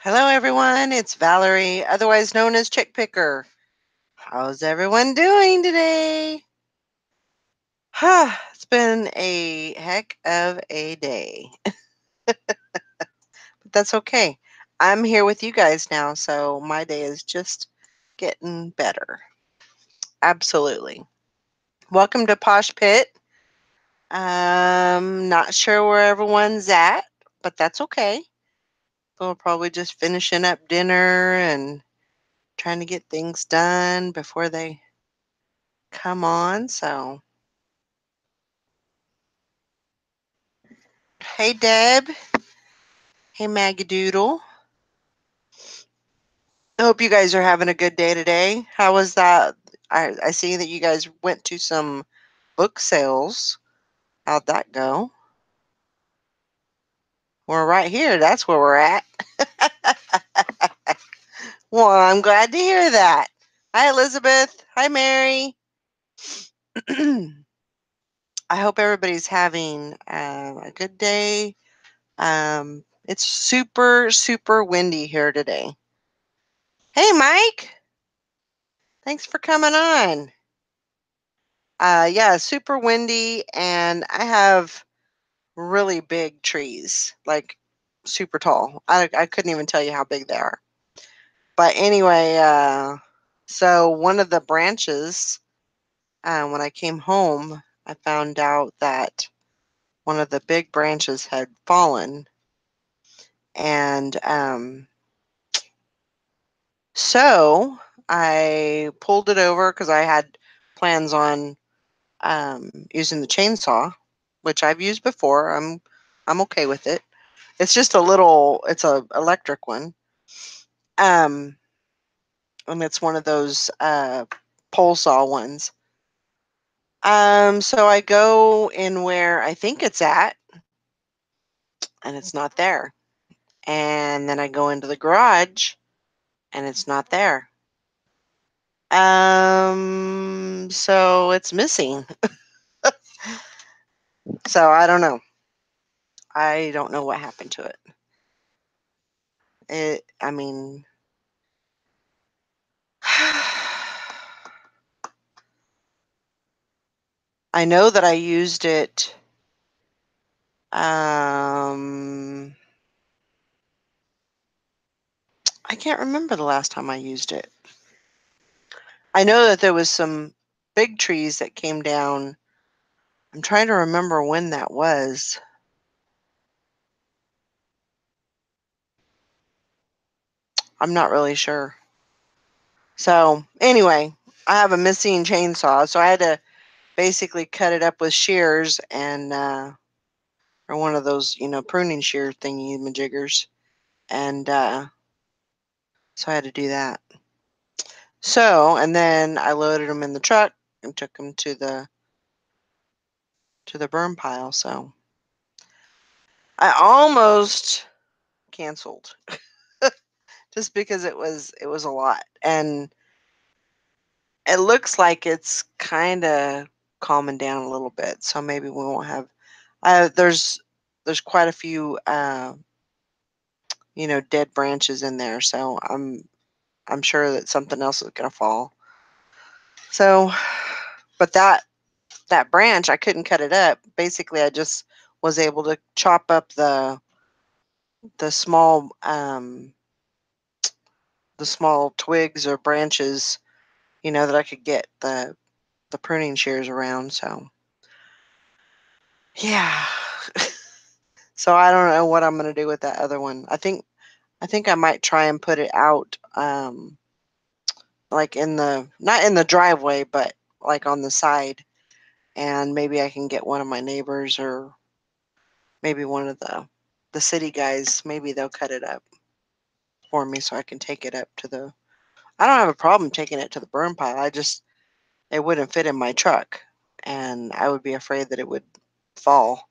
Hello, everyone. It's Valerie, otherwise known as Chick Picker. How's everyone doing today? It's been a heck of a day, but that's okay. I'm here with you guys now, so my day is just getting better. Absolutely. Welcome to Posh Pit. Not sure where everyone's at, but that's okay. We'll probably just finishing up dinner and trying to get things done before they come on. So, hey, Deb. Hey, Magadoodle. I hope you guys are having a good day today. How was that? I see that you guys went to some book sales. How'd that go? We're right here. That's where we're at. Well, I'm glad to hear that. Hi, Elizabeth. Hi, Mary. I hope everybody's having a good day. It's super, super windy here today. Hey, Mike. Thanks for coming on. Yeah, super windy, and I have really big trees, like super tall. I couldn't even tell you how big they are. But anyway, so one of the branches, when I came home, I found out that one of the big branches had fallen, and so I pulled it over because I had plans on using the chainsaw, which I've used before. I'm okay with it. It's just it's a electric one. Um, and it's one of those pole saw ones. So I go in where I think it's at, and it's not there. And then I go into the garage, and it's not there. So it's missing. So I don't know. I don't know what happened to it. I mean, I know that I used it. I can't remember the last time I used it. I know that there was some big trees that came down. I'm trying to remember when that was. I'm not really sure. So, anyway, I have a missing chainsaw, so I had to basically cut it up with shears and or one of those, pruning shear thingy majiggers, and so I had to do that. So, and then I loaded them in the truck and took them to the burn pile. So I almost canceled just because it was a lot, and it looks like it's kind of calming down a little bit. So maybe we won't have. There's quite a few dead branches in there, so I'm sure that something else is gonna fall. So, but that branch, I couldn't cut it up. Basically, I just was able to chop up the the small twigs or branches, that I could get the pruning shears around. So yeah. So I don't know what I'm gonna do with that other one. I think I might try and put it out, like in the not in the driveway, but like on the side, and maybe I can get one of my neighbors or maybe one of the city guys. Maybe they'll cut it up for me so I can take it up to the. I don't have a problem taking it to the burn pile. It wouldn't fit in my truck, and I would be afraid that it would fall.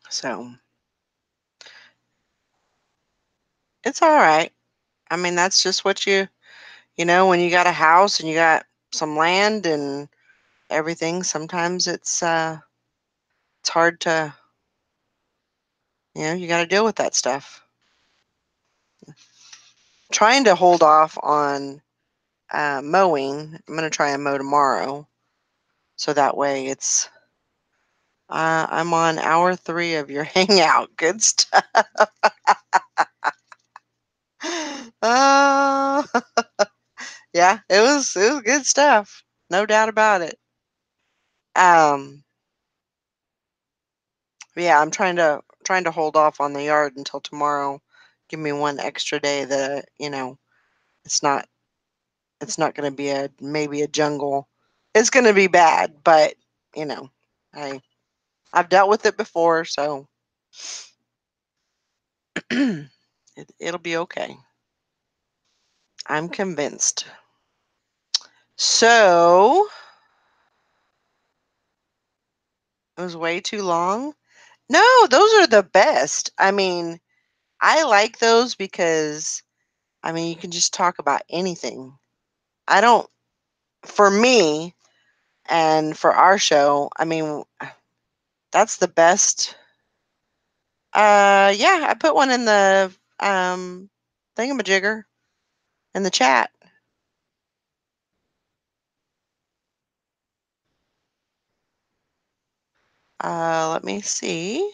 So it's all right. I mean, that's just what when you got a house and you got some land and everything. Sometimes it's hard to you got to deal with that stuff. trying to hold off on mowing. I'm going to try and mow tomorrow. So that way I'm on hour 3 of your hangout. Good stuff. Uh, yeah, it was good stuff. No doubt about it. Um, yeah, I'm trying to hold off on the yard until tomorrow. Give me one extra day that it's not it's not going to be maybe a jungle. It's going to be bad, but you know, I I've dealt with it before, so it'll be okay. I'm convinced. So it was way too long. No, those are the best. I mean, I like those because you can just talk about anything. I don't For me and for our show, that's the best. Yeah, I put one in the thingamajigger in the chat. Let me see.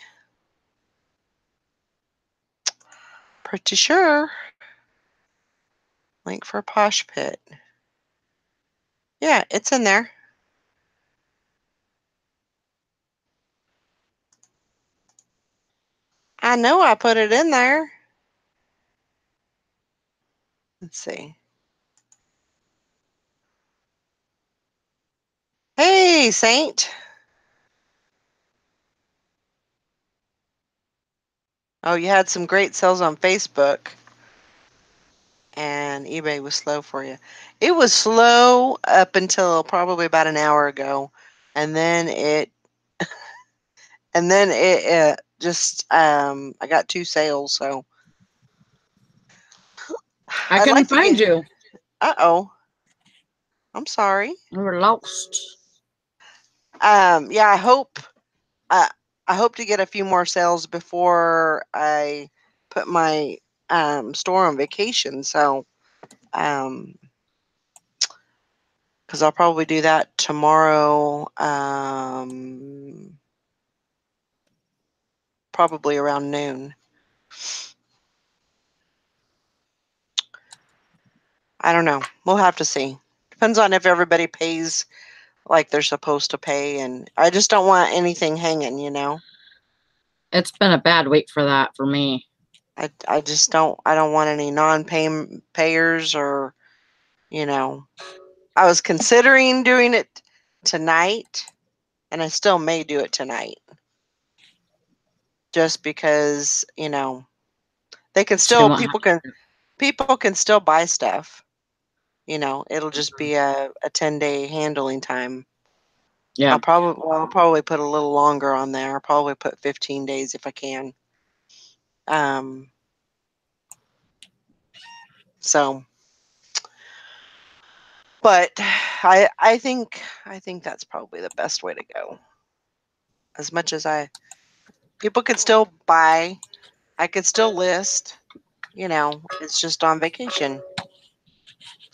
Pretty sure. Link for Posh Pit. Yeah, it's in there. I know I put it in there. Let's see. Hey, Saint. Oh, you had some great sales on Facebook, and eBay was slow for you. It was slow up until probably about an hour ago, and then just I got 2 sales, so I I'd couldn't like to find get. you. Uh-oh. I'm sorry. You were lost. Yeah, uh, I hope to get a few more sales before I put my store on vacation. So, because I'll probably do that tomorrow, probably around noon. I don't know. We'll have to see. Depends on if everybody pays like they're supposed to pay, and I just don't want anything hanging. It's been a bad week for that for me. I just don't want any non-payers or. I was considering doing it tonight, and I still may do it tonight, just because they can So you still won't have people can still buy stuff. It'll just be a 10-day handling time. yeah. I'll probably put a little longer on there. I'll probably put 15 days if I can. Um, so, but I think that's probably the best way to go. As much as people could still buy, I could still list. It's just on vacation,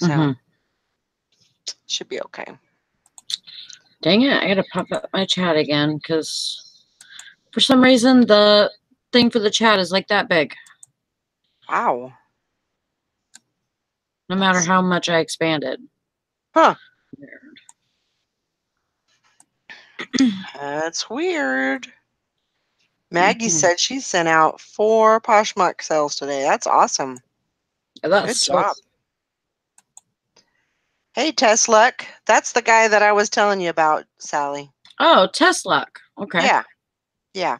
Mm-hmm. so should be okay. Dang it, I gotta pop up my chat again because for some reason the thing for the chat is like that big. Wow, No matter that's how much I expand it. huh. That's weird. Maggie Mm-hmm. said she sent out 4 Poshmark sales today. That's awesome. That's Good so. job. Hey, Tesluck. That's the guy that I was telling you about, Sally. Oh, Tesla. Okay. Yeah, yeah.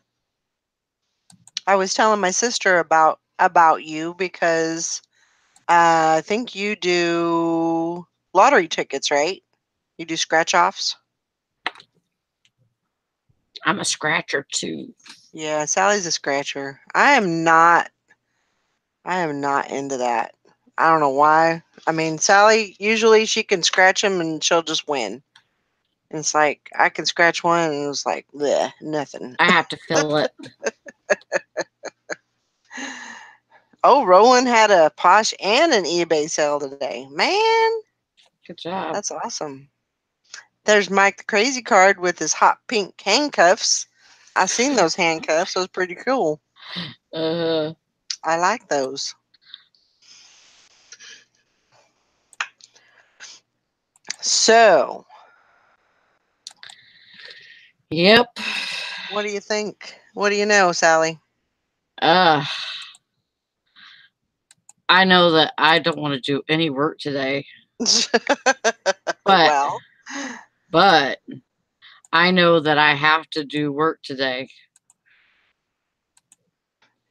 I was telling my sister about you because I think you do lottery tickets, right? You do scratch offs. I'm a scratcher too. Yeah, Sally's a scratcher. I am not into that. I don't know why. Sally, usually she can scratch them and she'll just win. And it's like, I can scratch one and it's like, bleh, nothing. I have to fill it. Oh, Roland had a Posh and an eBay sale today. Man, Good job. that's awesome. There's Mike the Crazy Card with his hot pink handcuffs. I seen those handcuffs. Those pretty cool. Uh, I like those. So, yep. what do you think? What do you know, Sally? Uh, I know that I don't want to do any work today, but Well, but I know that I have to do work today.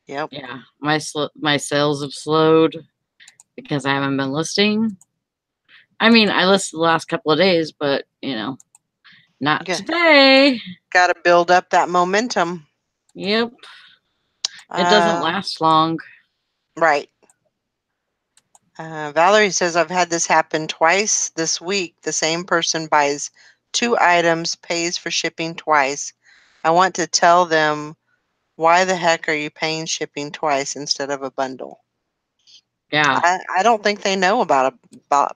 yep. Yeah, my sales have slowed because I haven't been listing. I mean, I listed the last couple of days, but not today. Got to build up that momentum. Yep, it doesn't Uh, last long. right. Valerie says, I've had this happen twice this week. The same person buys 2 items, pays for shipping twice. I want to tell them, why the heck are you paying shipping twice instead of a bundle? Yeah, I don't think they know about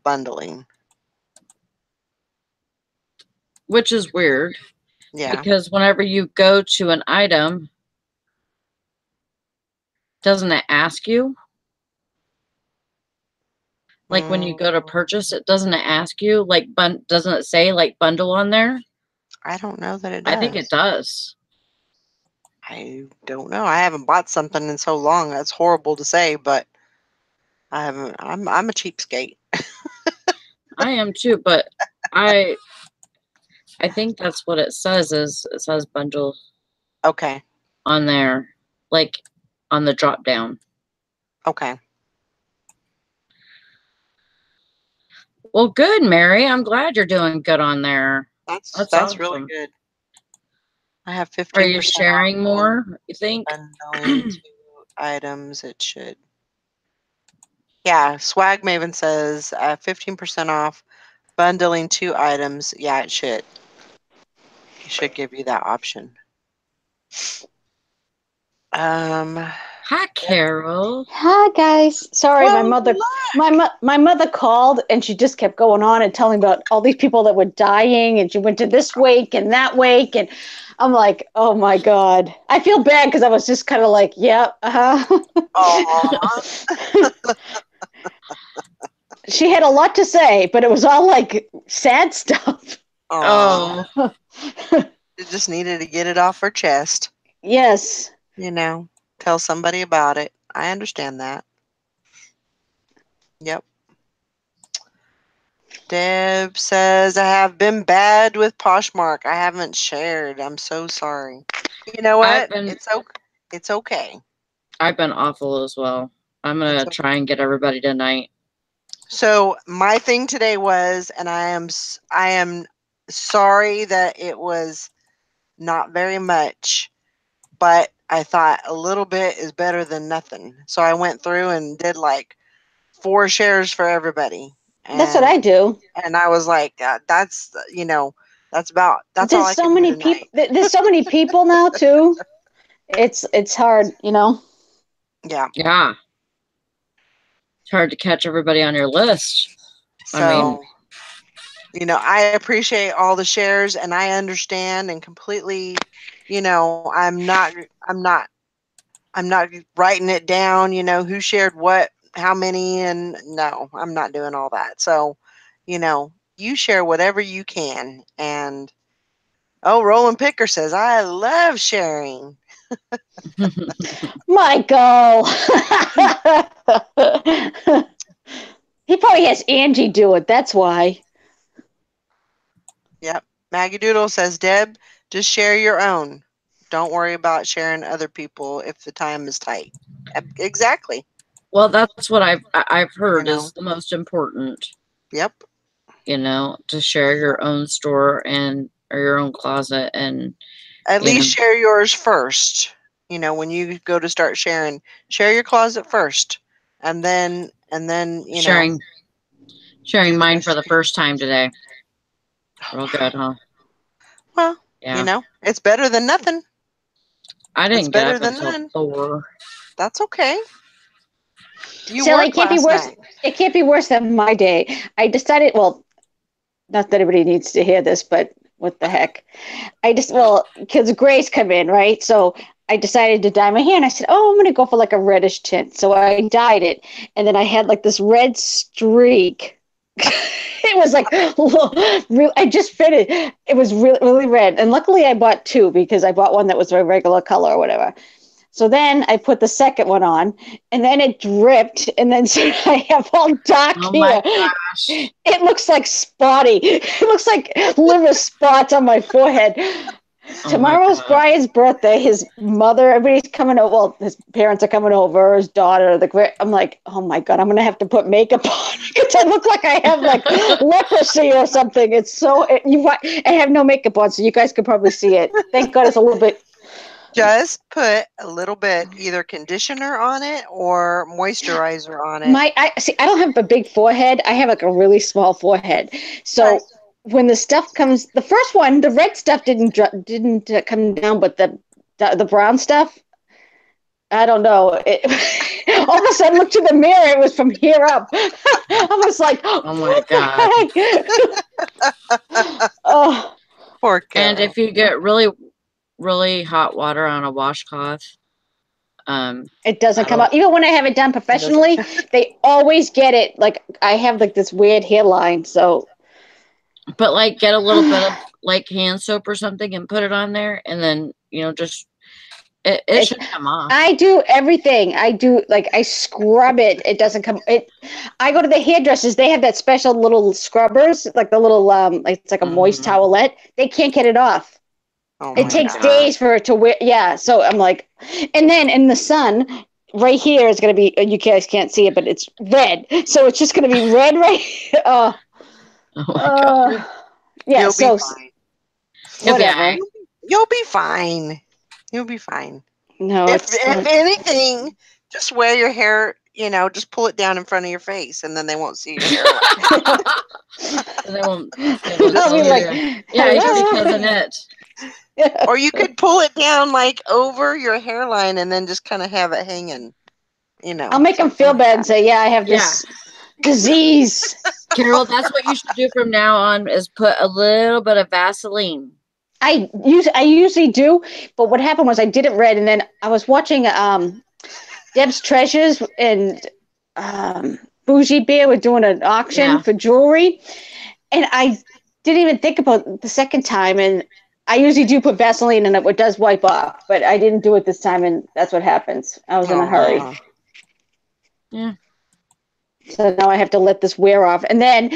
bundling. which is weird Yeah. because whenever you go to an item, doesn't it ask you? Like when you Mm, go to purchase it, doesn't it ask you like doesn't it say like bundle on there? I don't know that it I think it does. does. I don't know. I haven't bought something in so long. That's horrible to say, but I haven't. I'm a cheapskate. I am too, but I I think that's what it says is it says bundle Okay. on there, like on the drop down. Okay. Well, good, Mary. I'm glad you're doing good on there. That's That's really awesome. good. I have Are you 15% off sharing more, you think? bundling 2 items. It should. Yeah, Swag Maven says 15% off bundling 2 items. Yeah, it should. It should give you that option. Um, Hi, Carol. Hi guys. Sorry, my well, mother my mother called and she just kept going on and telling about all these people that were dying and she went to this wake and that wake and I'm like, "Oh my god." I feel bad cuz I was just kind of like, "Yeah, uh-huh." aw, She had a lot to say, but it was all like sad stuff. aw. Oh, She just needed to get it off her chest. Yes. You know, tell somebody about it. I understand that. Yep. Deb says, I have been bad with Poshmark. I haven't shared. I'm so sorry. You know I've what? been It's okay. I've been awful as well. I'm It's gonna okay. try and get everybody tonight. So my thing today was, and I am sorry that it was not very much, but I thought a little bit is better than nothing. So I went through and did like 4 shares for everybody, That's what I and do. I was like, that's that's all There's I so can do many people tonight. there's so many people now too. It's hard. Yeah. Yeah, it's hard to catch everybody on your list. I mean, So I appreciate all the shares, and I understand and completely. I'm not writing it down. Who shared what, how many, and no, I'm not doing all that. So, you share whatever you can, and oh, Roland Picker says, I love sharing. Michael. He probably has Angie do it. That's why. Yep. Maggie Doodle says, Deb, just share your own. Don't worry about sharing other people if the time is tight. Exactly. well, that's what I've You heard know. is the most important. Yep. To share your own store and or your own closet and At you least know share yours first. When you go to start sharing, share your closet first, and then sharing do sharing the mine for rest. the first time today. Real good, huh? Well, Yeah. it's better than nothing. I It's didn't get better up than until none. 4. That's okay. You So worked it can't be last worse. night. It can't be worse than my day. I decided, well, not that everybody needs to hear this, but what the heck? Because Grace come in, right? So I decided to dye my hair, and I said, "Oh, I'm going to go for like a reddish tint." So I dyed it, and then I had like this red streak. It was like, I just fitted. It was really, really red, and luckily I bought two because I bought one that was a regular color or whatever. So then I put the second one on, and then it dripped, and then so I have all dark Oh my hair. gosh. It looks like spotty. It looks like liver spots on my forehead. Oh my Tomorrow's god. Brian's birthday. His mother, everybody's coming over. Well, his parents are coming over. His daughter, I'm like, oh my god, I'm gonna have to put makeup on because I look like I have like leprosy or something. It's so I have no makeup on, so you guys could probably see it. Thank God it's a little bit. Just put a little bit either conditioner on it or moisturizer on it. I see. I don't have a big forehead. I have like a really small forehead. So Right. when the stuff comes, the first one, the red stuff didn't come down, but the brown stuff, I don't know. All of a sudden, look to the mirror. It was from here up. I was like, Oh my what god. the heck? Oh, Poor And Carol. if you get really, really hot water on a washcloth, it doesn't come that'll out. Even when I have it done it doesn't. professionally, they always get it. Like I have like this weird hairline, so But like get a little bit of like hand soap or something and put it on there, and then just it It, should come off. I do everything. I do like I scrub it. It doesn't come. It. I go to the hairdressers. They have that special little scrubbers, like the little it's like a moist Mhm. towelette. They can't get it off. Oh Oh It my my takes god. god. days for it to wear. Yeah. So I'm like, and then in the sun, right here is gonna be. You guys can't see it, but it's red. So it's just gonna be red right. Oh my god. Uh, yeah. You'll be So fine. You'll be whatever. alright. You'll be fine. You'll be fine. No, it's If anything, just wear your hair, just pull it down in front of your face and then they won't see your hairline. So they won't be able to I'll tell be like, you. Yeah, you could be hello. cousin it. Or you could pull it down like over your hairline and then just kind of have it hanging, I'll make them something feel like bad that. and say, yeah, I have Yeah. this disease. Carol, that's what you should do from now on is put a little bit of Vaseline. I usually do, but what happened was I did it red, and then I was watching Deb's Treasures and Bougie Bear were doing an auction Yeah. for jewelry, and I didn't even think about the second time. And I usually do put Vaseline, and it does wipe off, but I didn't do it this time, and that's what happens. I was in a hurry. Aw. Yeah. So now I have to let this wear off. And then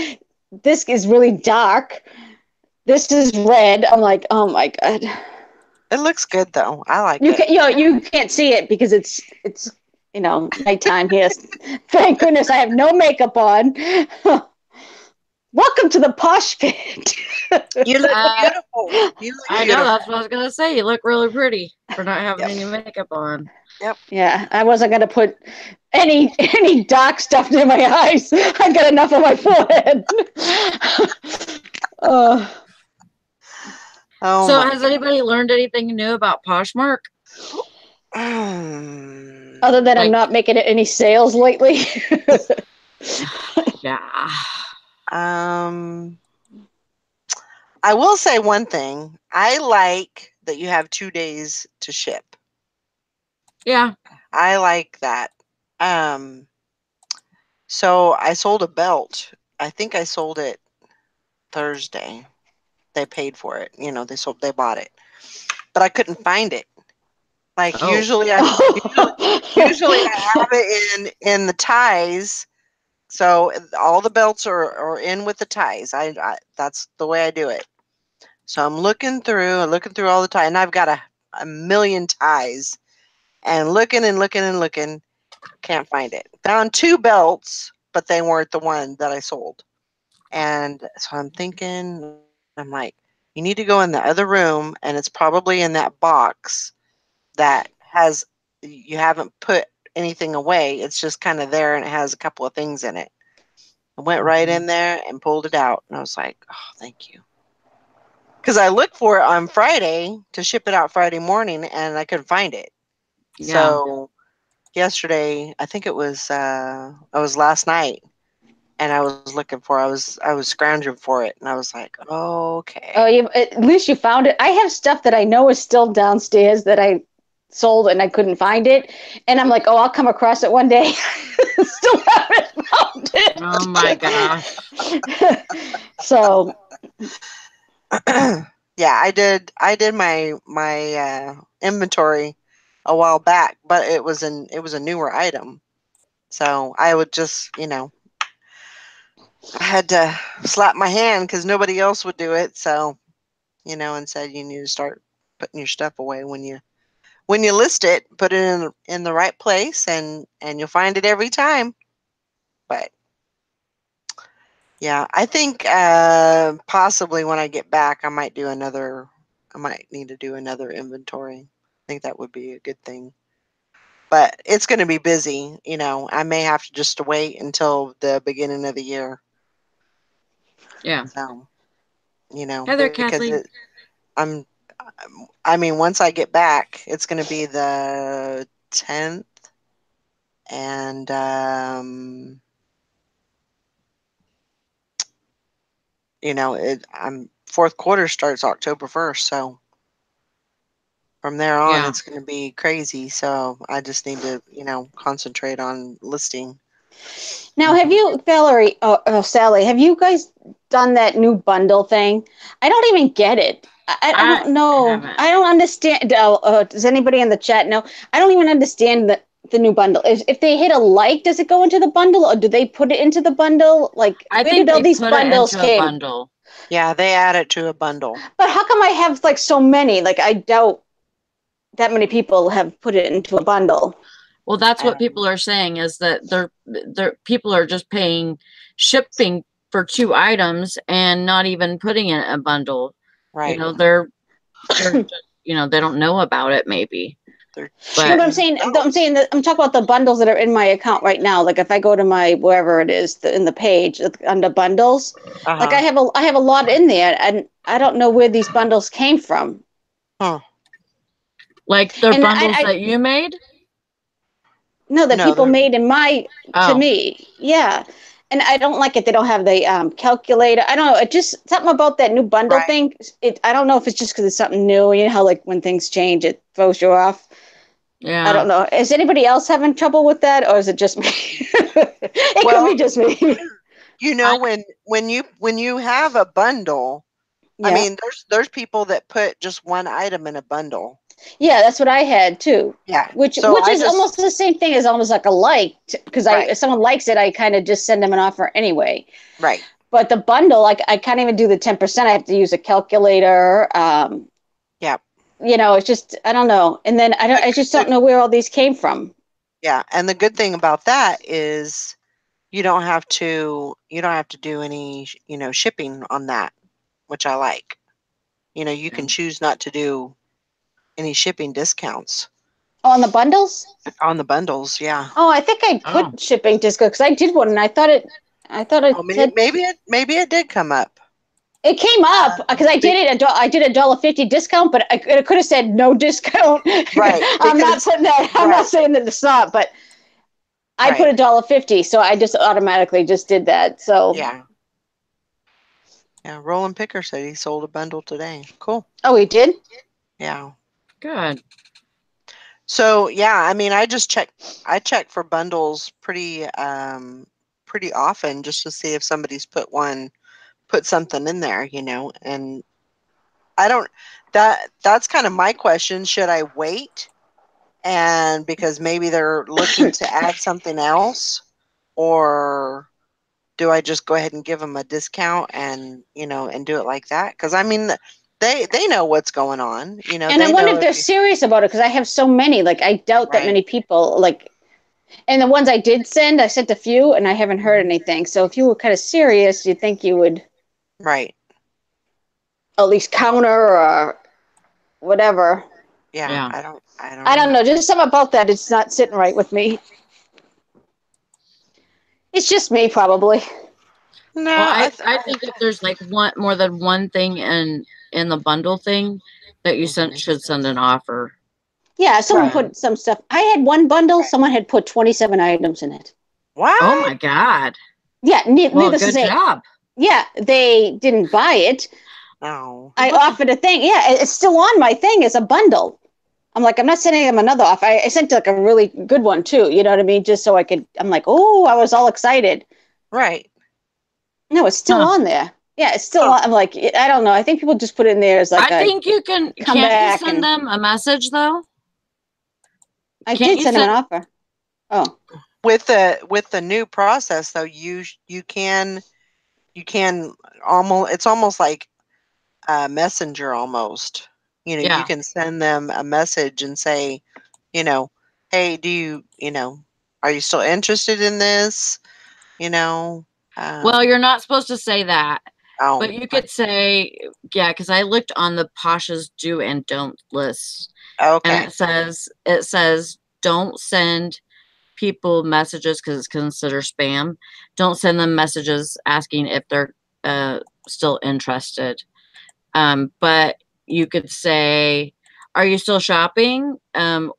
this is really dark. This is red. I'm like, oh my god. It looks good though. I like You it. can you can't see it because it's nighttime here. Thank goodness I have no makeup on. Welcome to the Posh Pit. You look Uh, beautiful. You look I know, that's beautiful. what I was gonna say. You look really pretty for not having Yep. any makeup on. Yep. Yeah, I wasn't gonna put any dark stuff near my eyes. I got enough on my forehead. uh, Oh So my has anybody learned anything new about Poshmark? god. other than I'm Like, not making any sales lately. yeah. Um, I will say one thing. I like that you have 2 days to ship. Yeah. I like that. Um, so I sold a belt. I think I sold it Thursday. They paid for it. They bought it. But I couldn't find it. Like Oh. usually I have it in the ties. So all the belts are in with the ties. I that's the way I do it. So I'm looking through all the ties, and I've got a million ties, and looking and looking and looking, can't find it. Found two belts, but they weren't the one that I sold. And so I'm thinking, I'm like, you need to go in the other room, and it's probably in that box that has you haven't put anything away. It's just kind of there, and it has a couple of things in it. I went right in there and pulled it out, and I was like, oh, thank you. Because I looked for it on Friday to ship it out Friday morning, and I couldn't find it. Yeah. So yesterday. I think it was last night, and I was looking for. I was scrounging for it, and I was like, Oh, okay. at least you found it. I have stuff that I know is still downstairs that I sold and I couldn't find it, and I'm like, oh, I'll come across it one day. Still haven't found Oh my gosh. it. So Yeah, I did my inventory a while back, but it was a newer item. So I would just, I had to slap my hand because nobody else would do it. So, and said you need to start putting your stuff away when you list it, put it in the right place, and you'll find it every time. But yeah, I think possibly when I get back, I might do another. I might need to do another inventory. I think that would be a good thing. But it's going to be busy. I may have to just wait until the beginning of the year. Yeah. So, Hi there, because Kathleen. I'm. I mean, once I get back, it's going to be the 10th, and I'm fourth quarter starts October 1st, so from there on, Yeah. it's going to be crazy. So I just need to, concentrate on listing. now, have you, Valerie, Sally, have you guys done that new bundle thing? I don't even get it. I I don't know. haven't. I don't understand. Does anybody in the chat know? I don't even understand the new bundle. If they hit a like, does it go into the bundle, or do they put it into the bundle? Like, I where think did all they these put it bundles into a came? bundle. Yeah, they add it to a bundle. But how come I have like so many? Like, I doubt that many people have put it into a bundle. Well, that's what Um, people are saying is that they're people are just paying shipping for two items and not even putting it in a bundle. You right. know, they're just, they don't know about it maybe. They're No, But but cheating I'm themselves. saying that I'm talking about the bundles that are in my account right now. Like if I go to my wherever it is in the page under bundles, Uh like huh. I have a lot in there, and I don't know where these bundles came from. Huh. like the And bundles that you made? no, that No, people they're made in my to Oh, me, yeah. And I don't like it. They don't have the calculator. I don't know. It just something about that new bundle right. thing. I don't know if it's just because it's something new. You know how like when things change, it throws you off. I yeah. don't know. Is anybody else having trouble with that, or is it just me? It could be Well, just me. I when you have a bundle, I Yeah, mean, there's people that put just one item in a bundle. yeah, that's what I had too. Yeah. So Which I is almost just the same thing as almost like a like, because I right, if someone likes it, I kind of just send them an offer anyway. right. But the bundle, like I can't even do the 10%. I have to use a calculator. Yeah. It's just I don't know. And then The, I just the don't know where all these came from. yeah, and the good thing about that is you don't have to do any, shipping on that, which I like. You yeah. can choose not to do any shipping discounts Oh, on the bundles? on the bundles. Yeah. Oh, I think I Oh, put shipping disco because I did one and I thought Oh, it maybe said maybe it did come up. it came up because I did Be, it. I did $1.50 discount, but it could have said no discount. right, I'm not because putting that. I'm not right, saying that it's not, but I put right. $1.50, so I just automatically just did that. So, Yeah. Yeah, Roland Picker said he sold a bundle today. Cool. oh, he did. Yeah. good. So yeah, I mean, I check for bundles pretty often just to see if somebody's put something in there, and I don't that's kind of my question. Should I wait and because maybe they're looking to add something else, or do I just go ahead and give them a discount and do it like that? Because I mean, they know what's going on. And I They wonder know if if they're you serious about it because I have so many. Like, I doubt that right. many people like. And the ones I did send, I sent a few, and I haven't heard Mhm. anything. So if you were kind of serious, you'd think you would Right. at least counter or whatever. Yeah. Yeah. I don't I don't know. know. Just something about that. It's not sitting right with me. It's just me, probably. No, Well, I think if there's like one more than one thing in the bundle thing that you sent mhm. should send an offer. Yeah, someone Right. put some stuff. I had one bundle. Someone had put 27 items in it. What? Oh my God. Yeah, Well, needless to good say. job. Yeah, they didn't buy it. No. I offered a thing. Yeah, it's still on my thing as a bundle. I'm like, I'm not sending them another offer. I sent like a really good one too. You know what I mean? Just so I could. I'm like, oh, I was all excited. Right. No, it's still on there. Yeah, it's still on. I'm like, I don't know. I think people just put it in there as like I think you can. come Can't you back send and them a message though? I Can't did you send them an send? offer. Oh, With the new process though, you can almost, it's almost like a messenger almost. You know, you Yeah. can send them a message and say, you know, hey, are you still interested in this? You know, Well, you're not supposed to say that, but oh, you could say, yeah, because I looked on the Pasha's do and don't list, and okay, it says don't send people messages because it's considered spam. Don't send them messages asking if they're still interested. But you could say, "Are you still shopping?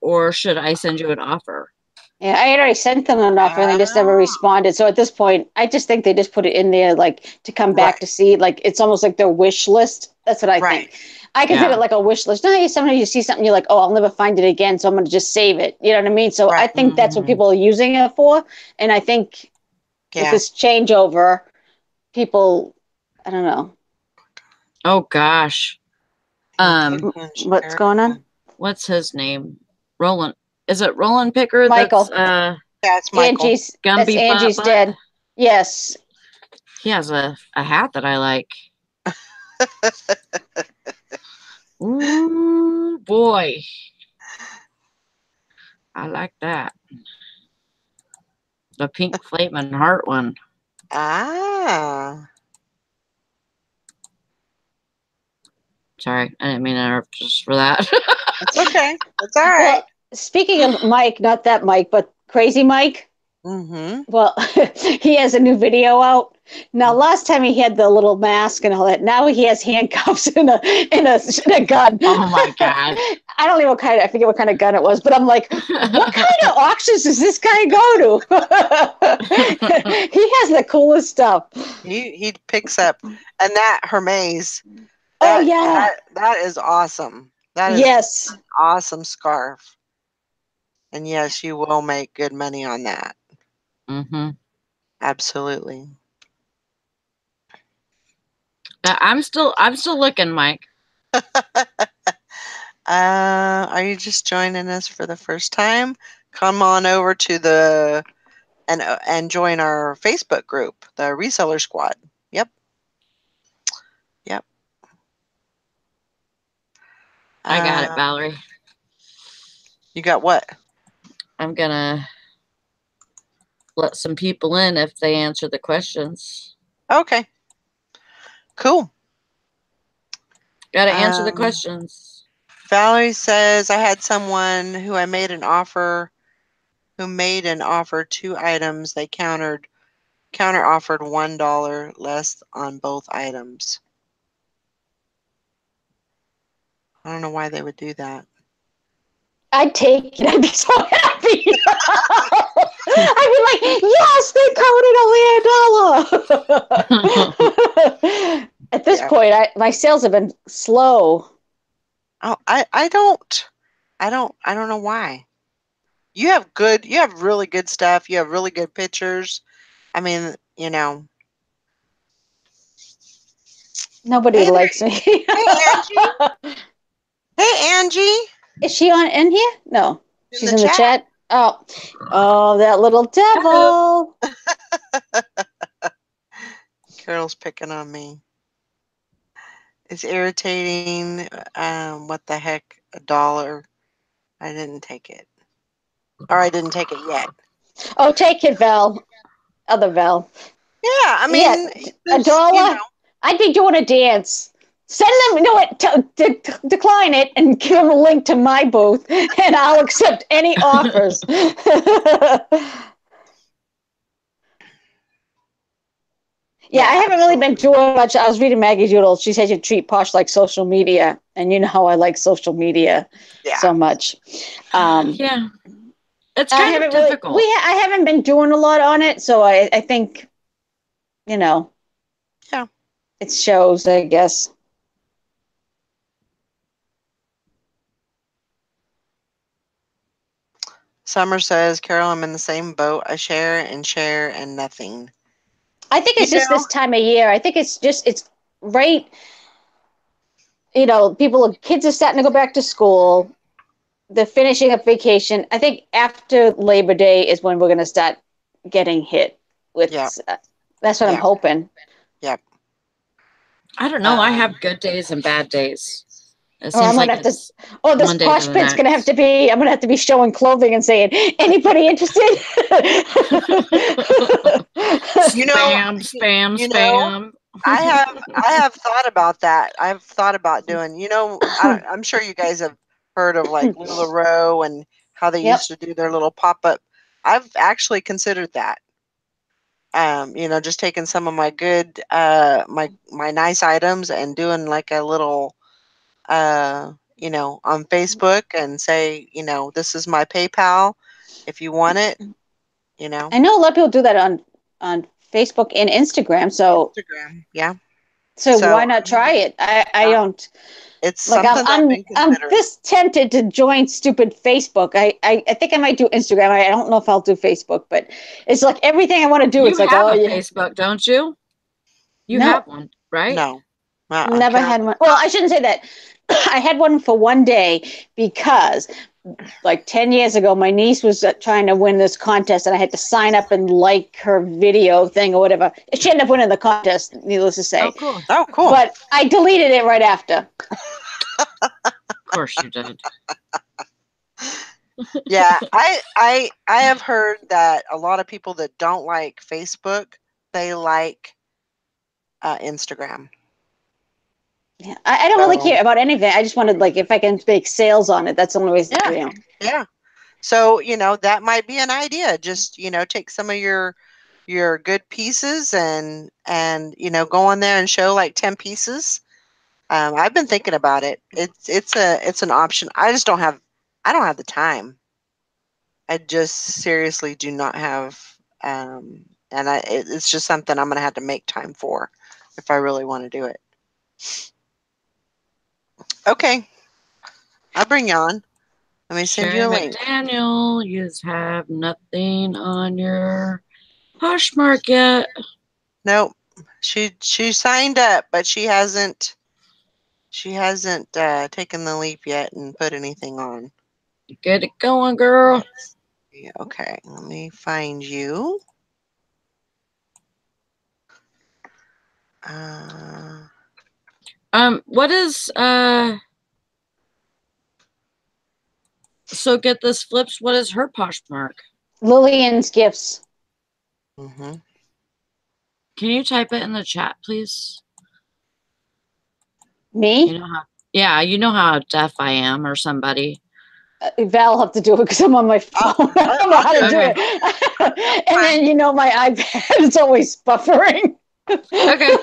Or should I send you an offer?" yeah, I had already sent them an offer and they just never ah, responded. So at this point, I just think they just put it in there like to come back right, to see. Like it's almost like their wish list. That's what I right, think. I consider Yeah. it like a wish list. No, sometimes you see something, you're like, oh, I'll never find it again, so I'm going to just save it. You know what I mean? So I right, think that's what Mhm. people are using it for. And I think with yeah. this changeover, people, I don't know. Oh gosh. Inclusion What's share. going on? What's his name? Roland. Is it Roland Picker that's Michael, Yeah, it's Michael. That's Gumby Angie's Butt? dad. Yes. He has a hat that I like. Ooh boy. I like that. The pink flaming heart one. Ah, Sorry, I didn't mean to interrupt just for that. it's okay. It's all right. Well, speaking of Mike, not that Mike, but Crazy Mike. Mm-hmm. Well, he has a new video out. Now, last time he had the little mask and all that. Now he has handcuffs and a gun. Oh my God. I don't even I forget what kind of gun it was, but I'm like, what kind of auctions does this guy go to? He has the coolest stuff. He picks up, and that Hermes, Oh yeah, that is awesome. That is yes. an awesome scarf. And yes, you will make good money on that. hmm Absolutely. I'm still looking, Mike. Are you just joining us for the first time? Come on over to the and join our Facebook group, the Reseller Squad. Yep, yep. I got it, Uh, Valerie. you got what? I'm gonna let some people in if they answer the questions. Okay, cool. Gotta answer the Um, questions. Valerie says I had someone who made an offer 2 items. They counter offered $1 less on both items. I don't know why they would do that. I'd take it. I'd be so happy. I'd be like, yes, they counted only $1. At this Yeah. point, my sales have been slow. Oh, I don't know why. You have really good stuff. You have really good pictures. I mean, Nobody Hey there, likes me. hey Angie. Hey Angie. Is she on in here? No, In she's the in the chat. chat. Oh, that little Hello. devil. Carol's picking on me. It's irritating. What the heck? $1. I didn't take it. Or I didn't take it yet. Oh, take it, Val. Other Val. Yeah, I Yeah, mean, a there's, dollar. I'd be doing a dance. Send them, no, decline it and give them a link to my booth, and I'll accept any offers. Yeah, I haven't really been absolutely. doing much. I was reading Maggie Doodle. She said you treat Posh like social media, and you know how I like social media Yeah. so much. Yeah, it's I kind of haven't really. difficult. I haven't been doing a lot on it, so I think you know Yeah. it shows. I guess. Summer says, Carol, I'm in the same boat. I share and nothing. I think You it's just this know, time of year. I think it's right. People, kids are starting to go back to school. They're finishing up vacation. I think after Labor Day is when we're going to start getting hit with. yep, That's what I'm yep, hoping. yep. I don't know. I Um, have good days and bad days. It Oh, I'm seems gonna like have to. it's Oh, this one day to Posh the Pit's gonna have to next. be. I'm gonna have to be showing clothing and saying, "Anybody interested?" you know, Spam, spam, you know, spam. I have thought about that. I've thought about doing, I'm sure you guys have heard of like LuLaRoe and how they Yep. used to do their little pop up. I've actually considered that. Just taking some of my good, my nice items and doing like a little, on Facebook and say, this is my PayPal if you want it, you know, I know a lot of people do that on Facebook and Instagram. Instagram. Yeah. So So why not try it? I uh, don't it's like. I'm something that I've I'm been I'm considering. this tempted to join stupid Facebook. I think I might do Instagram. I don't know if I'll do Facebook, but it's like everything I want to do. You It's like, have oh a yeah, Facebook, don't you? You have no, one, right? No. never Carol had does one. Well, not. I shouldn't say that. I had one for one day because like 10 years ago, my niece was trying to win this contest and I had to sign up and like her video thing or whatever. She ended up winning the contest, needless to Oh, say. cool. Oh, cool. But I deleted it right after. Of course you did. Yeah, I have heard that a lot of people that don't like Facebook, they like Instagram. Yeah, I don't really So care about anything. I just wanted, like, if I can make sales on it, that's the only yeah, way. yeah. So that might be an idea. Just take some of your good pieces and go on there and show like 10 pieces. I've been thinking about it. It's an option. I don't have the time. I just seriously do not have, and it's just something I'm gonna have to make time for if I really want to do it. Okay, I'll bring you on. Let me send you Sherry a link. McDaniel, you have nothing on your Poshmark yet. Nope, she signed up, but she hasn't taken the leap yet and put anything on. Get it going, girl. Yeah, okay, let me find you. Uh, What is so get this flips, what is her Poshmark? Lillian's gifts. mhm. Can you type it in the chat, please? You Me? know how yeah, you know how deaf I am or somebody. Val will have to do it because I'm on my phone. I don't know I'll how to do it. do Okay. it. And then, my iPad is always buffering. Okay.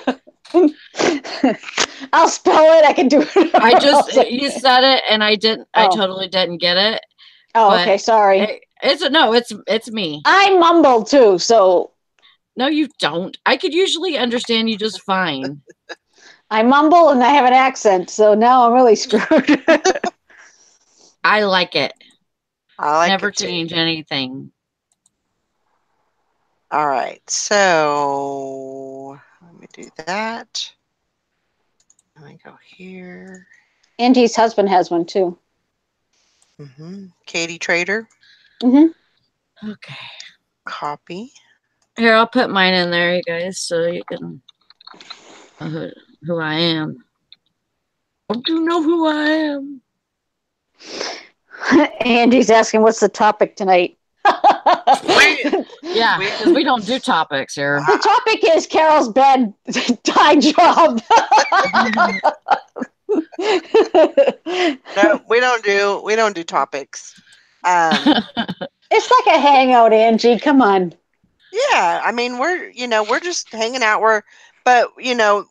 I'll spell it. I can do it. I just Else I you can't. said it and I Oh. totally didn't get it. Oh, But okay. Sorry. it's no, it's me. I mumble too, so No, you don't. I could usually understand you just fine. I mumble and I have an accent, so now I'm really screwed. I like it. I like Never it too. change anything. All right, so let me do that. Let me go here. Angie's husband has one too. Katie Trader, Hmm. Okay. copy. Here, I'll put mine in there, you guys, so you can know who I am. Oh, you know who I am. Angie's asking, "What's the topic tonight?" We, Yeah, we, because we don't do topics here. The topic is Carol's bad dye job. no, we don't do topics. It's like a hangout, Angie. Come on. Yeah, I mean we're just hanging out. but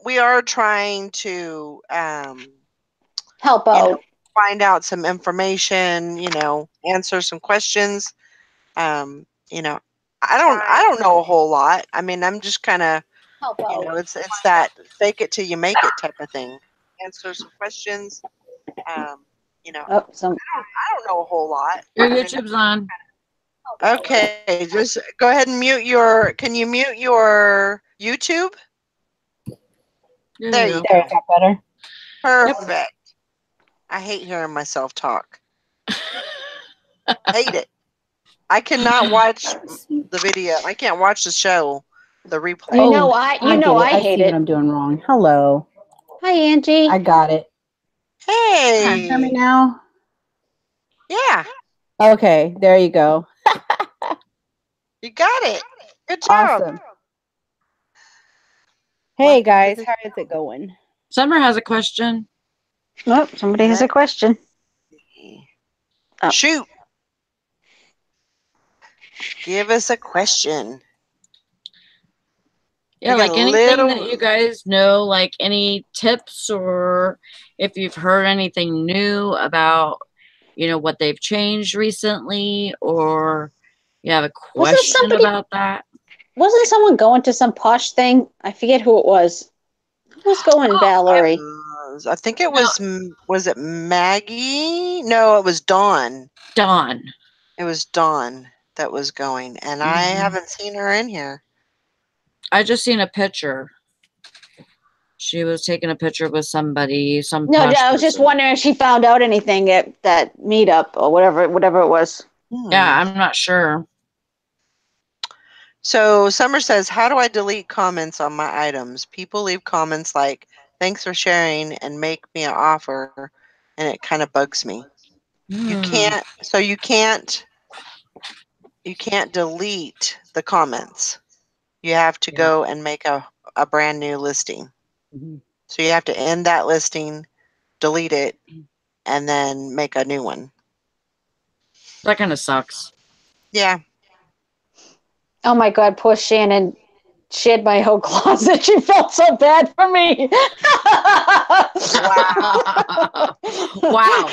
we are trying to Help you know out. find out some information, answer some questions. You know, I don't know a whole lot. I mean, I'm just kind of, Help out. it's that fake it till you make it type of thing. Answer some questions. Oh, I don't know a whole lot. Your I mean, YouTube's on. okay, just go ahead and mute your. Can you mute your YouTube? There you There there, go. is that better? Perfect. I hate hearing myself talk. Hate it. I cannot watch the video. I can't watch the show, the replay. I hate see what it. I'm doing wrong. Hello. Hi, Angie. I got it. Can you hear me Hey. now? Yeah, Okay, there you go. you got it. Good job. Awesome. Hey Welcome to guys, the how is it going? Summer has a question. Oh, somebody has a question. Oh. Shoot. Give us a question. Yeah, We got like a anything that little. you guys know, like any tips or if you've heard anything new about, what they've changed recently, or you have a Wasn't question about that. wasn't someone going to some posh thing? I forget who it was. Who was going, Valerie? I think it No. was it Maggie? No, it was Dawn. Dawn. It was Dawn that was going, and I haven't seen her in here. I just seen a picture. She was taking a picture with somebody, some No, posh I was just person. wondering if she found out anything at that meetup or whatever it was. Yeah, I'm not sure. So Summer says, how do I delete comments on my items? People leave comments like, thanks for sharing and make me an offer, and it kind of bugs me. You can't delete the comments. You have to go and make a brand new listing. So you have to end that listing, delete it, and then make a new one. That kind of sucks. Yeah. Oh my God, poor Shannon. She had my whole closet. She felt so bad for me. Wow.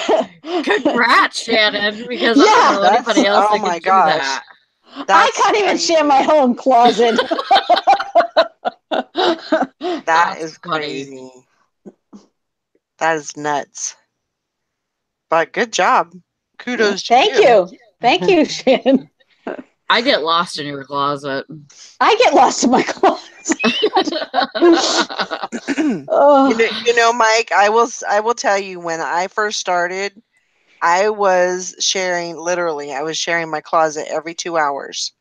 Congrats, Shannon, because I Yeah. don't know anybody else Oh that my could do gosh. that. I That's can't even crazy. share my home closet. That That's is funny. crazy. That is nuts. But good job. Kudos to Thank you. Thank you, Shannon. I get lost in your closet. I get lost in my closet. Oh. Mike, I will tell you, when I first started, I was sharing my closet every 2 hours,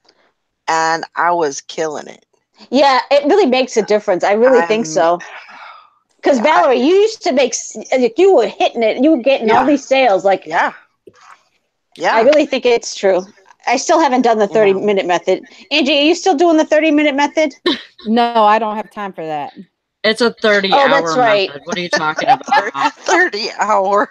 and I was killing it. Yeah, it really makes a difference. I really think so. Because Yeah, Valerie, you used to make, you were hitting it. You were getting all these sales. Like, yeah. I really think it's true. I still haven't done the 30-minute method. Angie, are you still doing the 30-minute method? No, I don't have time for that. It's a 30-hour Oh, that's right. method. What are you talking about? 30 hour.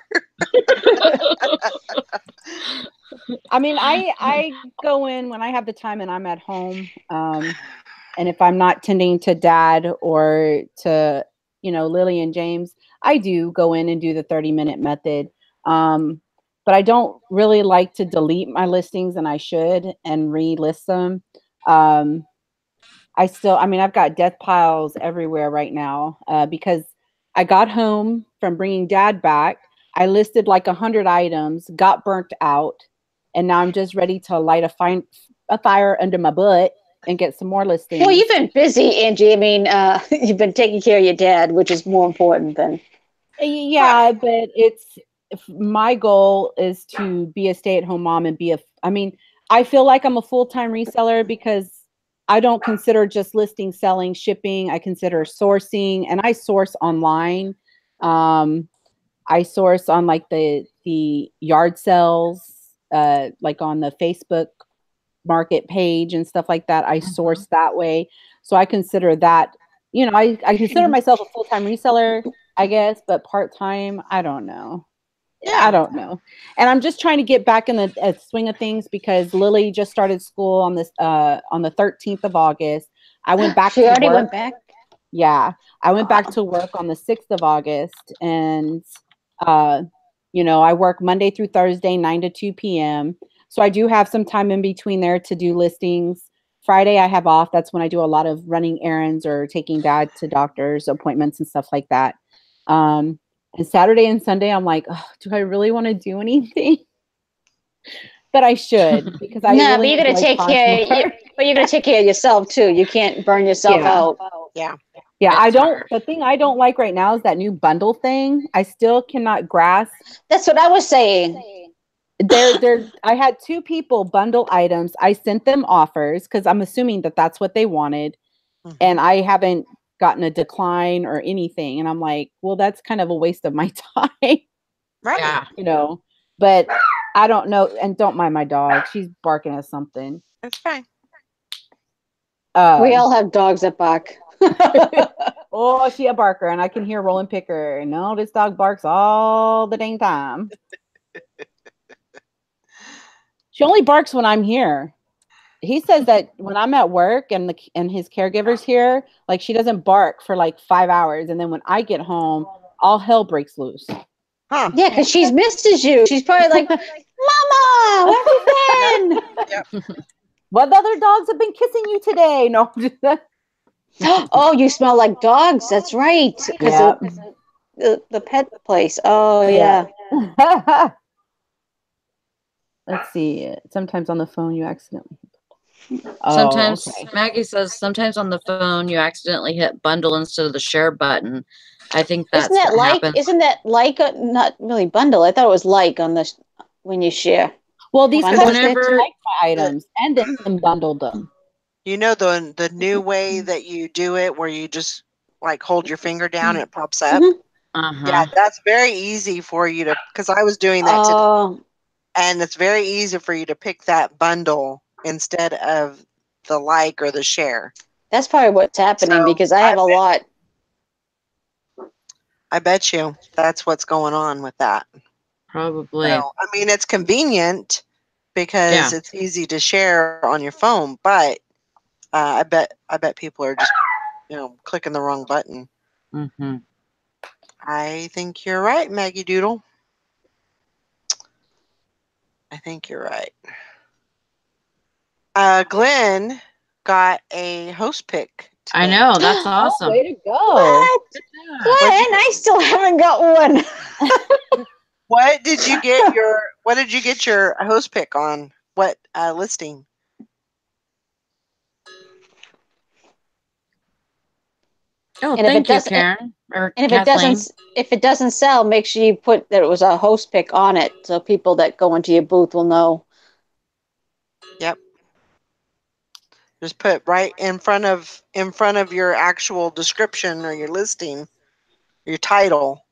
I mean, I go in when I have the time and I'm at home. And if I'm not tending to dad or to, Lily and James, I do go in and do the 30-minute method. But I don't really like to delete my listings, and I should, and relist them. I've got death piles everywhere right now because I got home from bringing dad back. I listed like 100 items, got burnt out, and now I'm just ready to light a fire under my butt and get some more listings. Well, you've been busy, Angie. I mean, you've been taking care of your dad, which is more important than. Yeah, but my goal is to be a stay-at-home mom and I feel like I'm a full-time reseller because I don't consider just listing, selling, shipping. I consider sourcing, and I source online. I source on like the yard sales, like on the Facebook market page and stuff like that. I source that way. So I consider that, I consider myself a full-time reseller, I guess, but part-time, I don't know. Yeah. I don't know. And I'm just trying to get back in the swing of things because Lily just started school on the 13th of August. I went back She to already work. went back? Yeah, I went back to work on the 6th of August, and uh, I work Monday through Thursday, 9 to 2 p.m. So I do have some time in between there to do listings. Friday I have off. That's when I do a lot of running errands or taking dad to doctor's appointments and stuff like that. And Saturday and Sunday, I'm like, oh, do I really want to do anything? But I should, because I No, but really you're gonna enjoy take care. Poshmark. But you're gonna take care of yourself too. You can't burn yourself Yeah. out. Yeah. Yeah, I It's don't. hard. The thing I don't like right now is that new bundle thing. I still cannot grasp. That's what I was saying. I had two people bundle items. I sent them offers because I'm assuming that that's what they wanted, and Mhm. I haven't gotten a decline or anything. And I'm like, well, that's kind of a waste of my time, Right. Yeah. But I don't know. And don't mind my dog; she's barking at something. That's fine. We Um, all have dogs that bark. oh, she a barker, and I can hear Roland Picker. No, this dog barks all the dang time. She only barks when I'm here. He says that when I'm at work and his caregivers here, like she doesn't bark for like 5 hours, and then when I get home, all hell breaks loose. Huh. Yeah, because she misses you. She's probably like, "Mama, where have you been?" What other dogs have been kissing you today? No. Oh, you smell like dogs. That's right. Because Yeah. the pet place. Oh yeah. Let's see. Sometimes on the phone you accidentally. Oh, Sometimes okay. Maggie says sometimes on the phone you accidentally hit bundle instead of the share button. I think Isn't that's that what like? happens. Isn't that like a, not really bundle? I thought it was like on the when you share. Well, these Bundle customers it? Whenever like my The, items and then bundled them. you know the new way that you do it where you just like hold your finger down and it pops up? Mhm. Yeah, uh-huh. that's very easy for you to because I was doing that today. Oh, And it's very easy for you to pick that bundle instead of the like or the share. that's probably what's happening So because I have a lot. I bet you that's what's going on with that. So, Probably. I mean, it's convenient because Yeah. it's easy to share on your phone, but I bet people are just clicking the wrong button. Mm-hmm. I think you're right, Maggie Doodle. I think you're right. Glenn got a host pick I today. know, that's Oh, awesome. way to go. What? Yeah. What'd you Glenn, I still haven't got one. What did you get your host pick on? What listing? Oh, And if it thank you, doesn't, Karen or and Kathleen. if it doesn't sell, make sure you put that it was a host pick on it, so people that go into your booth will know. Yep. Just put right in front of your actual description or your listing, your title,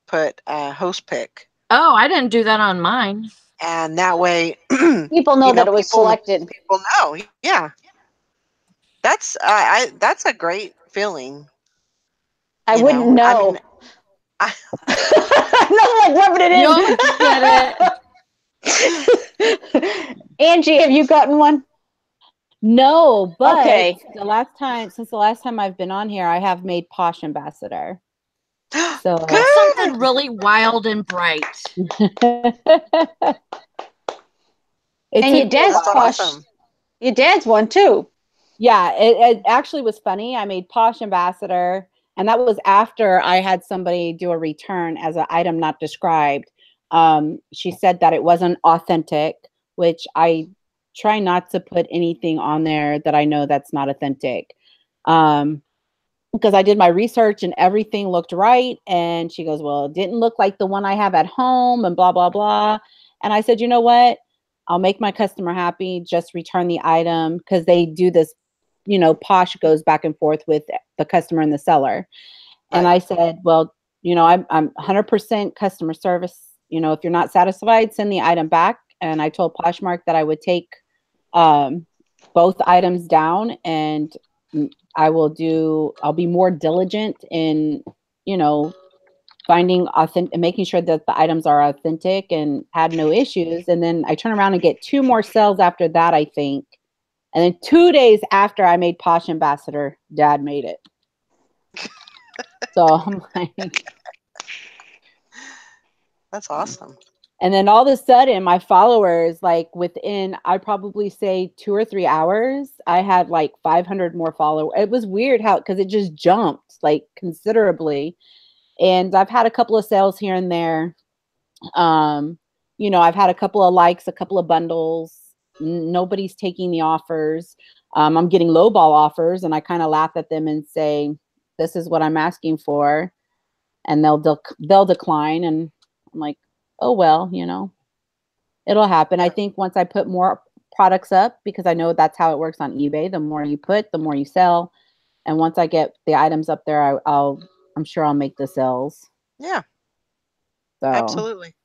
put host pick. Oh, I didn't do that on mine. And that way People know that it was people selected. know. Yeah. That's a great feeling, I you wouldn't know. I mean, know. I, Nothing like rubbing You'll get it. it in. Angie, have you gotten one? No, but Okay. since the last time I've been on here, I have made Posh Ambassador. So Put good. something really wild and bright. it And your took me a dad's That's while. posh. awesome. Your dad's one too. Yeah, it actually was funny. I made Posh Ambassador, and that was after I had somebody do a return as an item not described. She said that it wasn't authentic, which I try not to put anything on there that I know that's not authentic. Because I did my research and everything looked right. And she goes, well, it didn't look like the one I have at home and blah, blah, blah. And I said, you know what? I'll make my customer happy. Just return the item because they do this, Posh goes back and forth with the customer and the seller. And Right. I said, well, I'm 100% customer service. If you're not satisfied, send the item back. And I told Poshmark that I would take both items down and I'll be more diligent in, finding authentic, making sure that the items are authentic and had no issues. And then I turn around and get 2 more sales after that, I think. And then 2 days after I made Posh Ambassador, Dad made it. So I'm like, That's awesome. and then all of a sudden, my followers, like within, I'd probably say 2 or 3 hours, I had like 500 more followers. It was weird how, because it just jumped like considerably. And I've had a couple of sales here and there. Um, I've had a couple of likes, a couple of bundles. Nobody's taking the offers. I'm getting lowball offers, and I kind of laugh at them and say, "This is what I'm asking for," and they'll decline. And I'm like, "Oh well, it'll happen." I Yeah. think once I put more products up, because I know that's how it works on eBay. The more you put, the more you sell. And once I get the items up there, I'm sure I'll make the sales. Yeah, So. absolutely.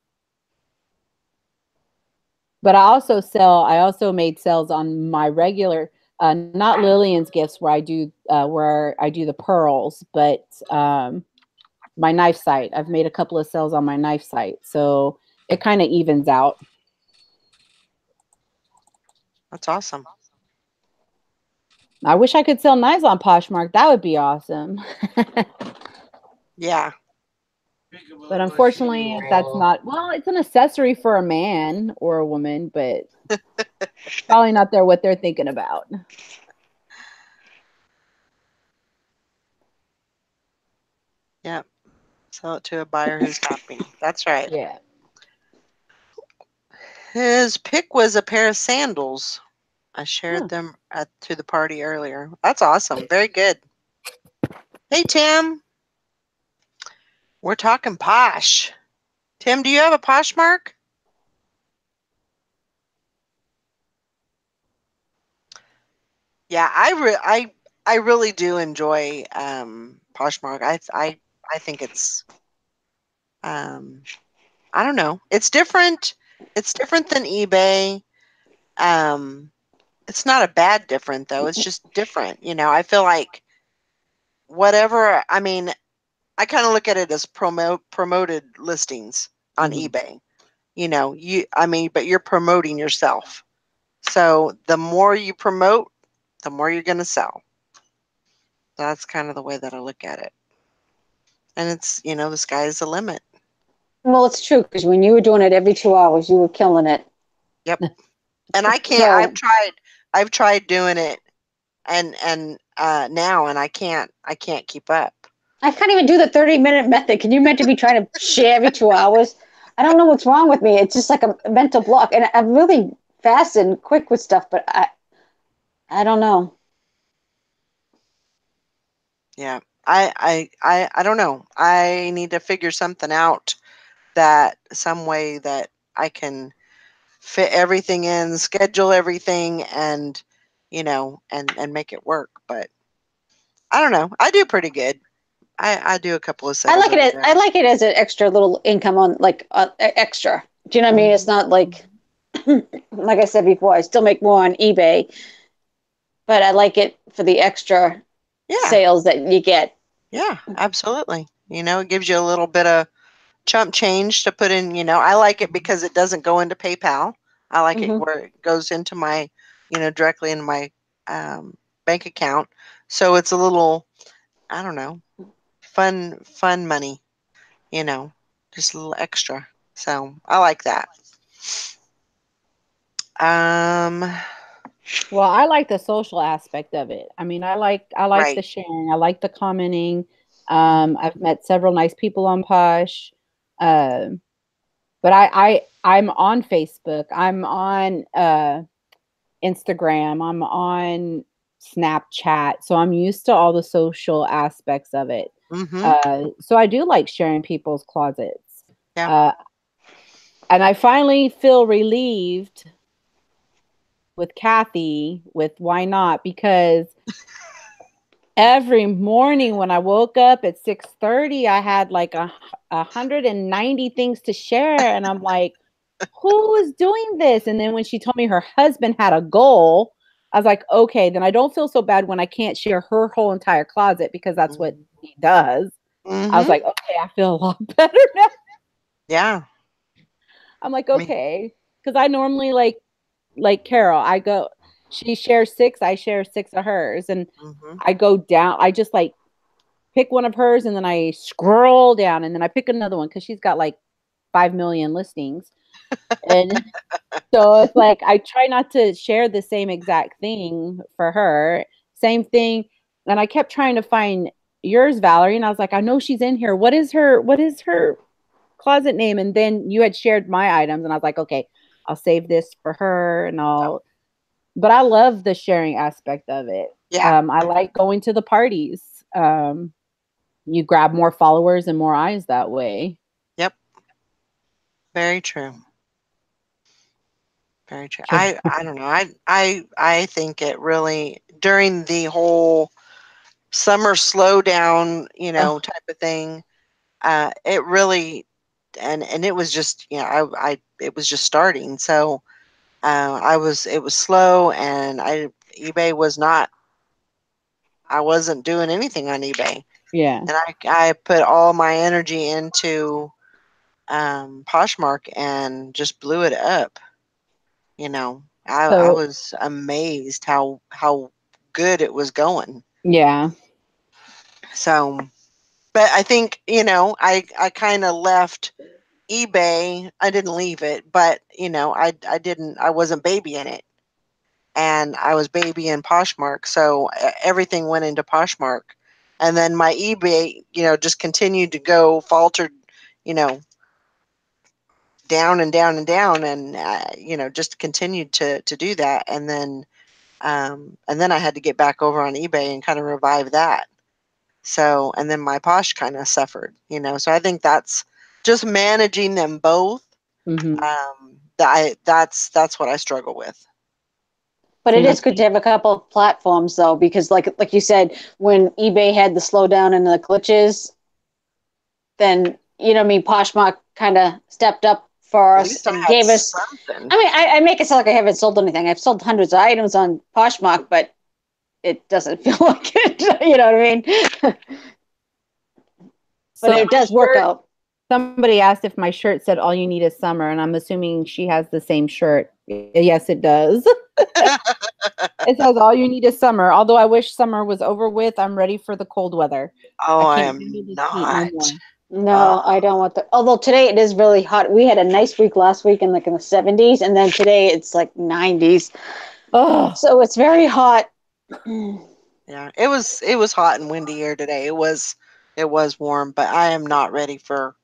But I also made sales on my regular, not Lillian's gifts where I do the pearls, but my knife site. I've made a couple of sales on my knife site. So it kind of evens out. That's awesome. I wish I could sell knives on Poshmark. That would be awesome. Yeah. But unfortunately, that's not, well, it's an accessory for a man or a woman, but probably not what they're thinking about. Yeah. Sell it to a buyer who's happy. That's right. Yeah. His pick was a pair of sandals. I shared Huh. them to the party earlier. That's awesome. Very good. Hey, Tim. We're talking Posh. Tim, do you have a Poshmark? Yeah, I really do enjoy Poshmark. I think it's um I don't know. It's different. It's different than eBay. Um it's not a bad different though. It's just different. I feel like whatever, I mean, I kind of look at it as promoted listings on Mhm. eBay. But you're promoting yourself. So the more you promote, the more you're going to sell. That's kind of the way that I look at it. And the sky is the limit. Well, it's true because when you were doing it every 2 hours, you were killing it. Yep. And I can't. So I've tried doing it, and now, and I can't keep up. I can't even do the 30-minute method. Can you imagine me trying to share every 2 hours? I don't know what's wrong with me. It's just like a mental block. And I'm really fast and quick with stuff, but I don't know. Yeah. I don't know. I need to figure something out, that some way that I can fit everything in, schedule everything, and make it work. But I don't know. I do pretty good. I do a couple of sales every day. I like it as an extra little income on like extra. Do you know what I mean? It's Mhm. not like like I said before, I still make more on eBay, but I like it for the extra Yeah. sales that you get. Yeah, absolutely. It gives you a little bit of chump change to put in. I like it because it doesn't go into PayPal. I like it Hmm. where it goes into my, directly into my bank account. So it's a little, I don't know, fun money, you know, just a little extra. So I like that. Um, Well, I like the social aspect of it. I mean, I like the right. sharing. I like the commenting. I've met several nice people on Posh. Um, but I'm on Facebook. I'm on Instagram. I'm on Snapchat. So I'm used to all the social aspects of it. Mm-hmm. So I do like sharing people's closets. Yeah. Uh, and I finally feel relieved with Kathy with why not, because every morning when I woke up at 6:30, I had like 190 things to share, and I'm like, who is doing this? And then when she told me her husband had a goal, I was like, okay, then I don't feel so bad when I can't share her whole entire closet because that's what he does. I was Mm-hmm. like, okay, I feel a lot better now. Yeah. I'm like, Me. okay, because I normally like Carol, she shares six, I share six of hers, and Mm-hmm. I go down. I just like pick one of hers and then I scroll down and then I pick another one because she's got like 5 million listings. And so it's like I try not to share the same exact thing for her. Same thing. And I kept trying to find yours, Valerie, and I was like, I know she's in here. What is her closet name? And then you had shared my items and I was like, okay, I'll save this for her and I'll but I love the sharing aspect of it. Yeah. I like going to the parties. You grab more followers and more eyes that way. Yep. Very true. Very true. Sure. I don't know. I think it really during the whole summer slowdown, type of thing. It really and it was just I it was just starting. So it was slow and eBay was not I wasn't doing anything on eBay. Yeah. And I put all my energy into Poshmark and just blew it up. I So was amazed how good it was going. yeah. So, but I think I kind of left eBay. I didn't leave it, but I wasn't babying it, and I was babying Poshmark. So everything went into Poshmark, and then my eBay, just continued to go faltered, you know, down and down and down, and just continued to do that, and then I had to get back over on eBay and kind of revive that. So, and then my Posh kind of suffered, So I think that's just managing them both. Mm-hmm. That's what I struggle with. But it See, is good to have a couple of platforms, though, because like you said, when eBay had the slowdown and the glitches, then what I mean, Poshmark kind of stepped up for At us least I and had gave us. something. I mean, I make it sound like I haven't sold anything. I've sold hundreds of items on Poshmark, but it doesn't feel like it. You know what I mean? But so it does work out. somebody asked if my shirt said "All you need is summer," and I'm assuming she has the same shirt. Yes, it does. It says "All you need is summer." Although I wish summer was over with. I'm ready for the cold weather. Oh, I I can't am handle this heat no not. more. No, I don't want the. Although today it is really hot. We had a nice week last week in the 70s, and then today it's like 90s. Oh, So it's very hot. Yeah, it was hot and windy here today. It was warm, but I'm not ready for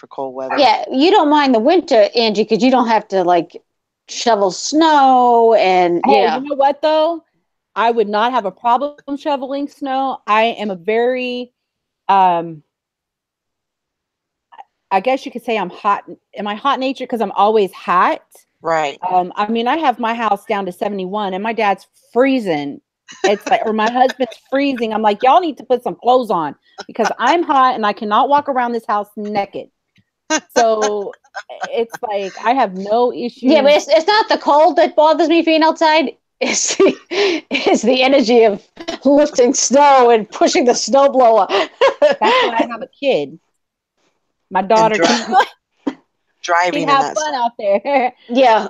cold weather. Yeah, you don't mind the winter, Angie, because you don't have to like shovel snow and hey, you know what though? I would not have a problem shoveling snow. I am a very, um, I guess you could say I'm hot. Am I hot natured because I'm always hot? Right. I mean, I have my house down to 71 and my dad's freezing. It's like, or my husband's freezing. I'm like, y'all need to put some clothes on because I'm hot and I cannot walk around this house naked. So it's like, I have no yeah, but issues. it's not the cold that bothers me being outside. It's the energy of lifting snow and pushing the snowblower. That's why I have a kid. My And daughter can driving in have that fun snow. out there. Yeah,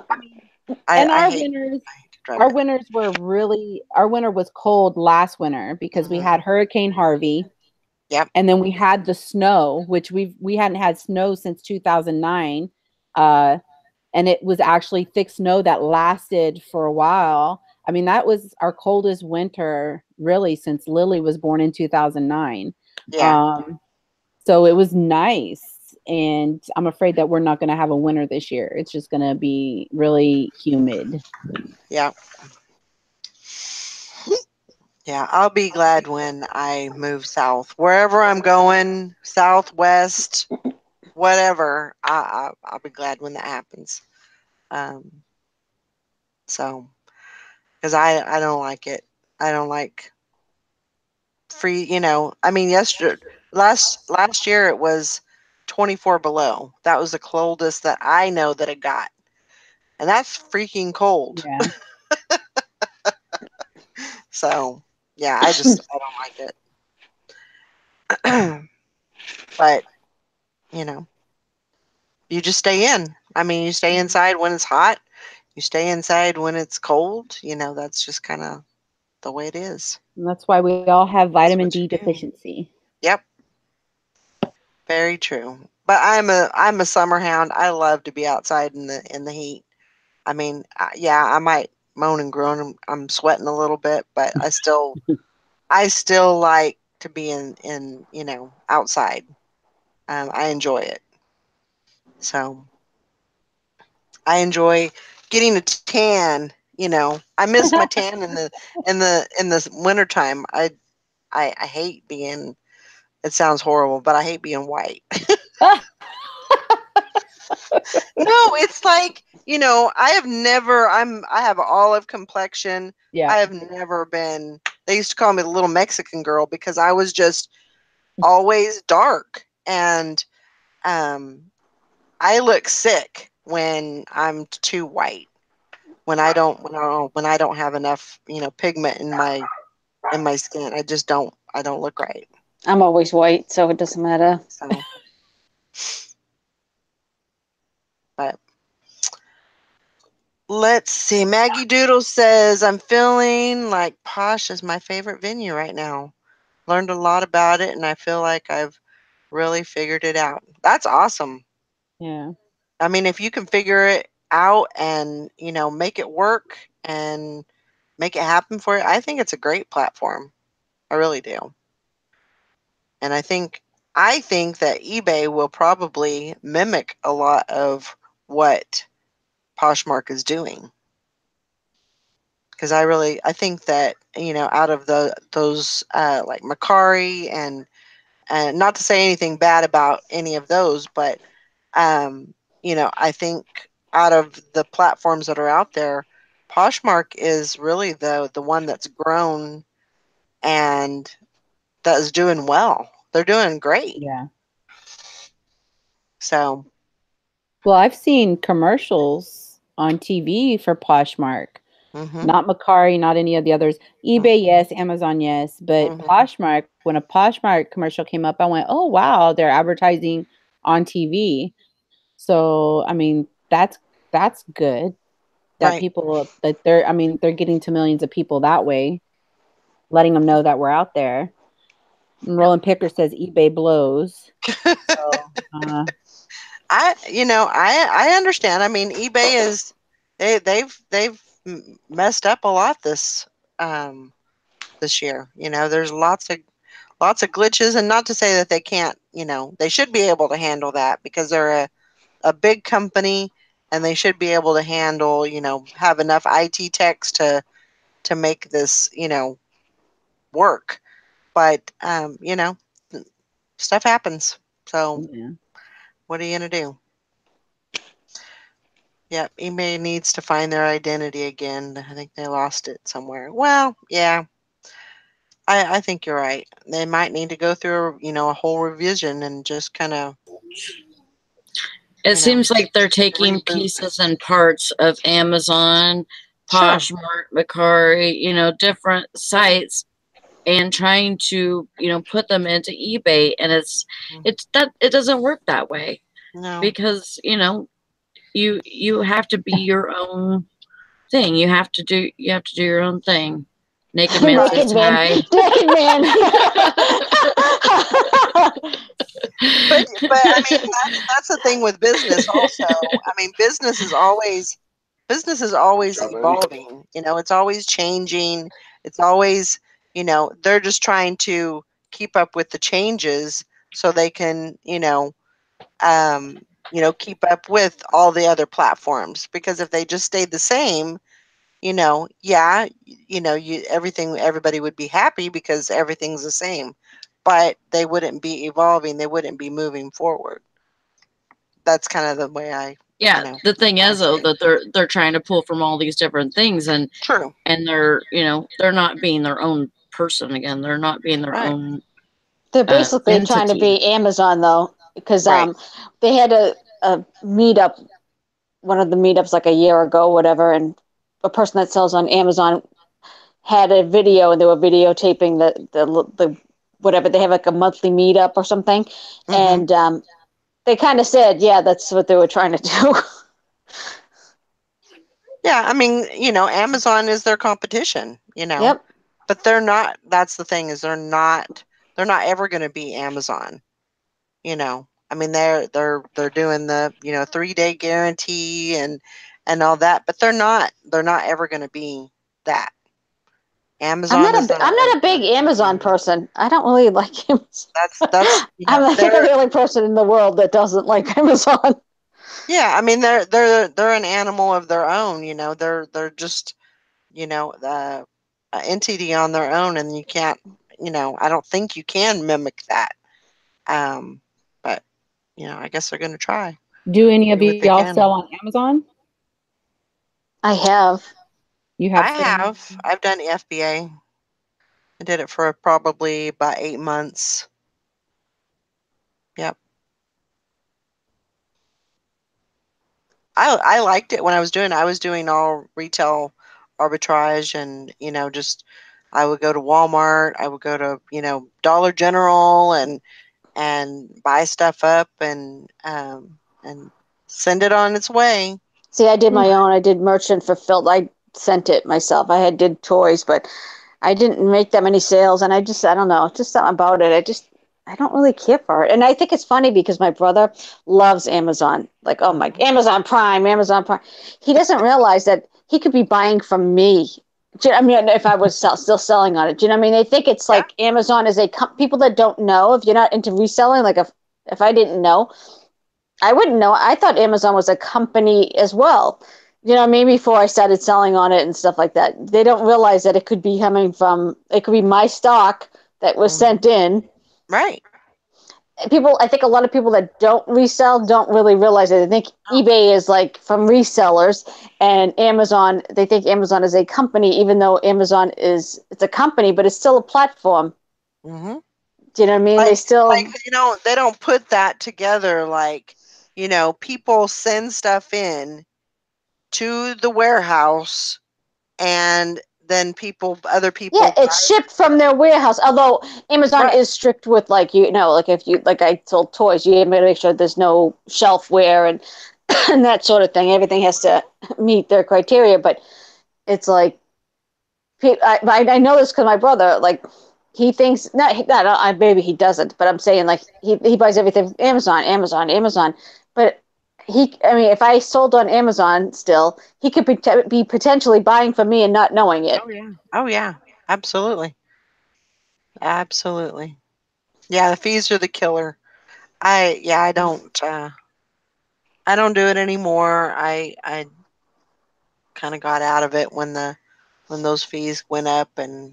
I, And I our hate winters, to drive our it. winters were really, our winter was cold last winter because we Mhm. had Hurricane Harvey. Yep. And then we had the snow, which we hadn't had snow since 2009. Uh, and it was actually thick snow that lasted for a while. I mean, that was our coldest winter really since Lily was born in 2009. Yeah. So it was nice. And I'm afraid that we're not going to have a winter this year. It's just going to be really humid. Yeah. Yeah. I'll be glad when I move south. Wherever I'm going, southwest, whatever, I'll be glad when that happens. Um, so, because I don't like it. I don't like free. I mean, last year it was 24 below. That was the coldest that I know that it got, and that's freaking cold. Yeah. So, yeah, I don't like it. But you know, you just stay in. I mean, you stay inside when it's hot. You stay inside when it's cold. That's just kind of the way it is. And that's why we all have That's vitamin what you D do. deficiency. Yep, very true. But I'm a summer hound. I love to be outside in the heat. I mean, yeah, I might moan and groan. I'm sweating a little bit, but I still like to be in outside. I enjoy it. So I enjoy getting a tan. I miss my tan in the wintertime. I hate being. It sounds horrible, but I hate being white. No, it's like, I have olive complexion. Yeah. I have never been, they used to call me the little Mexican girl because I was just always dark. And um, I look sick when I'm too white. When I don't have enough, pigment in my skin. I don't look right. I'm always white, so it doesn't matter. So, but let's see. Maggie Doodle says, I'm feeling like Posh is my favorite venue right now. Learned a lot about it, and I feel like I've really figured it out. That's awesome. Yeah. I mean, if you can figure it out and, make it work and make it happen for you, I think it's a great platform. I really do. And I think that eBay will probably mimic a lot of what Poshmark is doing. Because I think that out of those like Macari and not to say anything bad about any of those, but I think out of the platforms that are out there, Poshmark is really the one that's grown and that is doing well. They're doing great. Yeah. So, Well, I've seen commercials on TV for Poshmark. mhm, Not Macari, not any of the others. eBay, yes. Amazon, yes. But mhm, Poshmark, when a Poshmark commercial came up, I went, oh, wow, they're advertising on TV. So, I mean, that's good that right. people that they're getting to millions of people that way, letting them know that we're out there. And Roland Picker says eBay blows. So, I understand. I mean, eBay is they've messed up a lot this year. There's lots of glitches, and not to say that they can't. They should be able to handle that because they're a big company, and they should be able to handle. Have enough IT techs to make this work. But stuff happens. So yeah. what are you gonna do? Yeah, eBay needs to find their identity again. I think they lost it somewhere. Well, yeah, I think you're right. They might need to go through, a whole revision and just kind of, It seems like they're taking reboot. pieces and parts of Amazon, Sure. Poshmark, Macari, different sites and trying to, put them into eBay. And it's that it doesn't work that way No. because, you have to be your own thing. You have to do your own thing. Naked man says Naked man. hi. Naked man. But I mean that's the thing with business also. I mean business is always evolving. It's always changing. It's always, they're just trying to keep up with the changes so they can, um, keep up with all the other platforms. Because if they just stayed the same, yeah, everybody would be happy because everything's the same, but they wouldn't be evolving. They wouldn't be moving forward. That's kind of the way Yeah, the thing I is though see it. that they're trying to pull from all these different things True. and they're not being their own person again. They're not being their Right. own They're basically trying to entity. be Amazon though, because Right. they had a meetup, one of the meetups like a year ago, whatever, and a person that sells on Amazon had a video and they were videotaping the whatever, they have like a monthly meetup or something, Hmm. and they kind of said, yeah, that's what they were trying to do. Yeah. I mean, Amazon is their competition. Yep. but they're not. That's the thing, is they're not ever going to be Amazon. I mean, they're doing the 3-day guarantee and all that, but they're not ever going to be that. Amazon is not I'm ever not a going big to be Amazon Amazon. person. I don't really like Amazon. That's I think I'm the only person in the world that doesn't like Amazon. yeah. I mean, they're an animal of their own. They're just the entity on their own, and you can't. I don't think you can mimic that. But I guess they're going to try. Do any of See what they y'all can. sell on Amazon? I have. You have I some? have. I've done FBA. I did it for probably about 8 months. Yep. I liked it when I was doing. I was doing all retail arbitrage, and just I would go to Walmart. I would go to Dollar General and buy stuff up and send it on its way. See, I did my own. I did merchant fulfilled. I sent it myself. Did toys, but I didn't make that many sales, and I don't know, just something about it. I don't really care for it, and I think it's funny because my brother loves Amazon. Like, oh my, Mhm. Amazon Prime, Amazon Prime. He doesn't realize that he could be buying from me. I mean, if I was still selling on it, do you know what I mean? They think it's Yeah. like Amazon is people that don't know. If you're not into reselling, like if I didn't know, I wouldn't know. I thought Amazon was a company as well. You know what I mean? Before I started selling on it and stuff like that. They don't realize that it could be it could be my stock that was sent Mhm. in. Right. I think a lot of people that don't resell don't really realize it. They think Oh. eBay is like from resellers, and Amazon, they think Amazon is a company, even though it's a company, but it's still a platform. Mhm. Do you know what I mean? They Like still, they don't put that together. Like people send stuff in to the warehouse, and then other yeah, people buy. it's shipped from their warehouse. Although Amazon Right. is strict with, like, like if you, like I sold toys, you have to make sure there's no shelfware and and that sort of thing. Everything has to meet their criteria. But it's like, I know this because my brother, like, he thinks not maybe he doesn't, but I'm saying, like, he buys everything from Amazon, Amazon, Amazon. But I mean, if I sold on Amazon still, he could be potentially buying from me and not knowing it. Oh yeah. Oh yeah. Absolutely. Absolutely. Yeah, the fees are the killer. I don't do it anymore. I kind of got out of it when those fees went up, and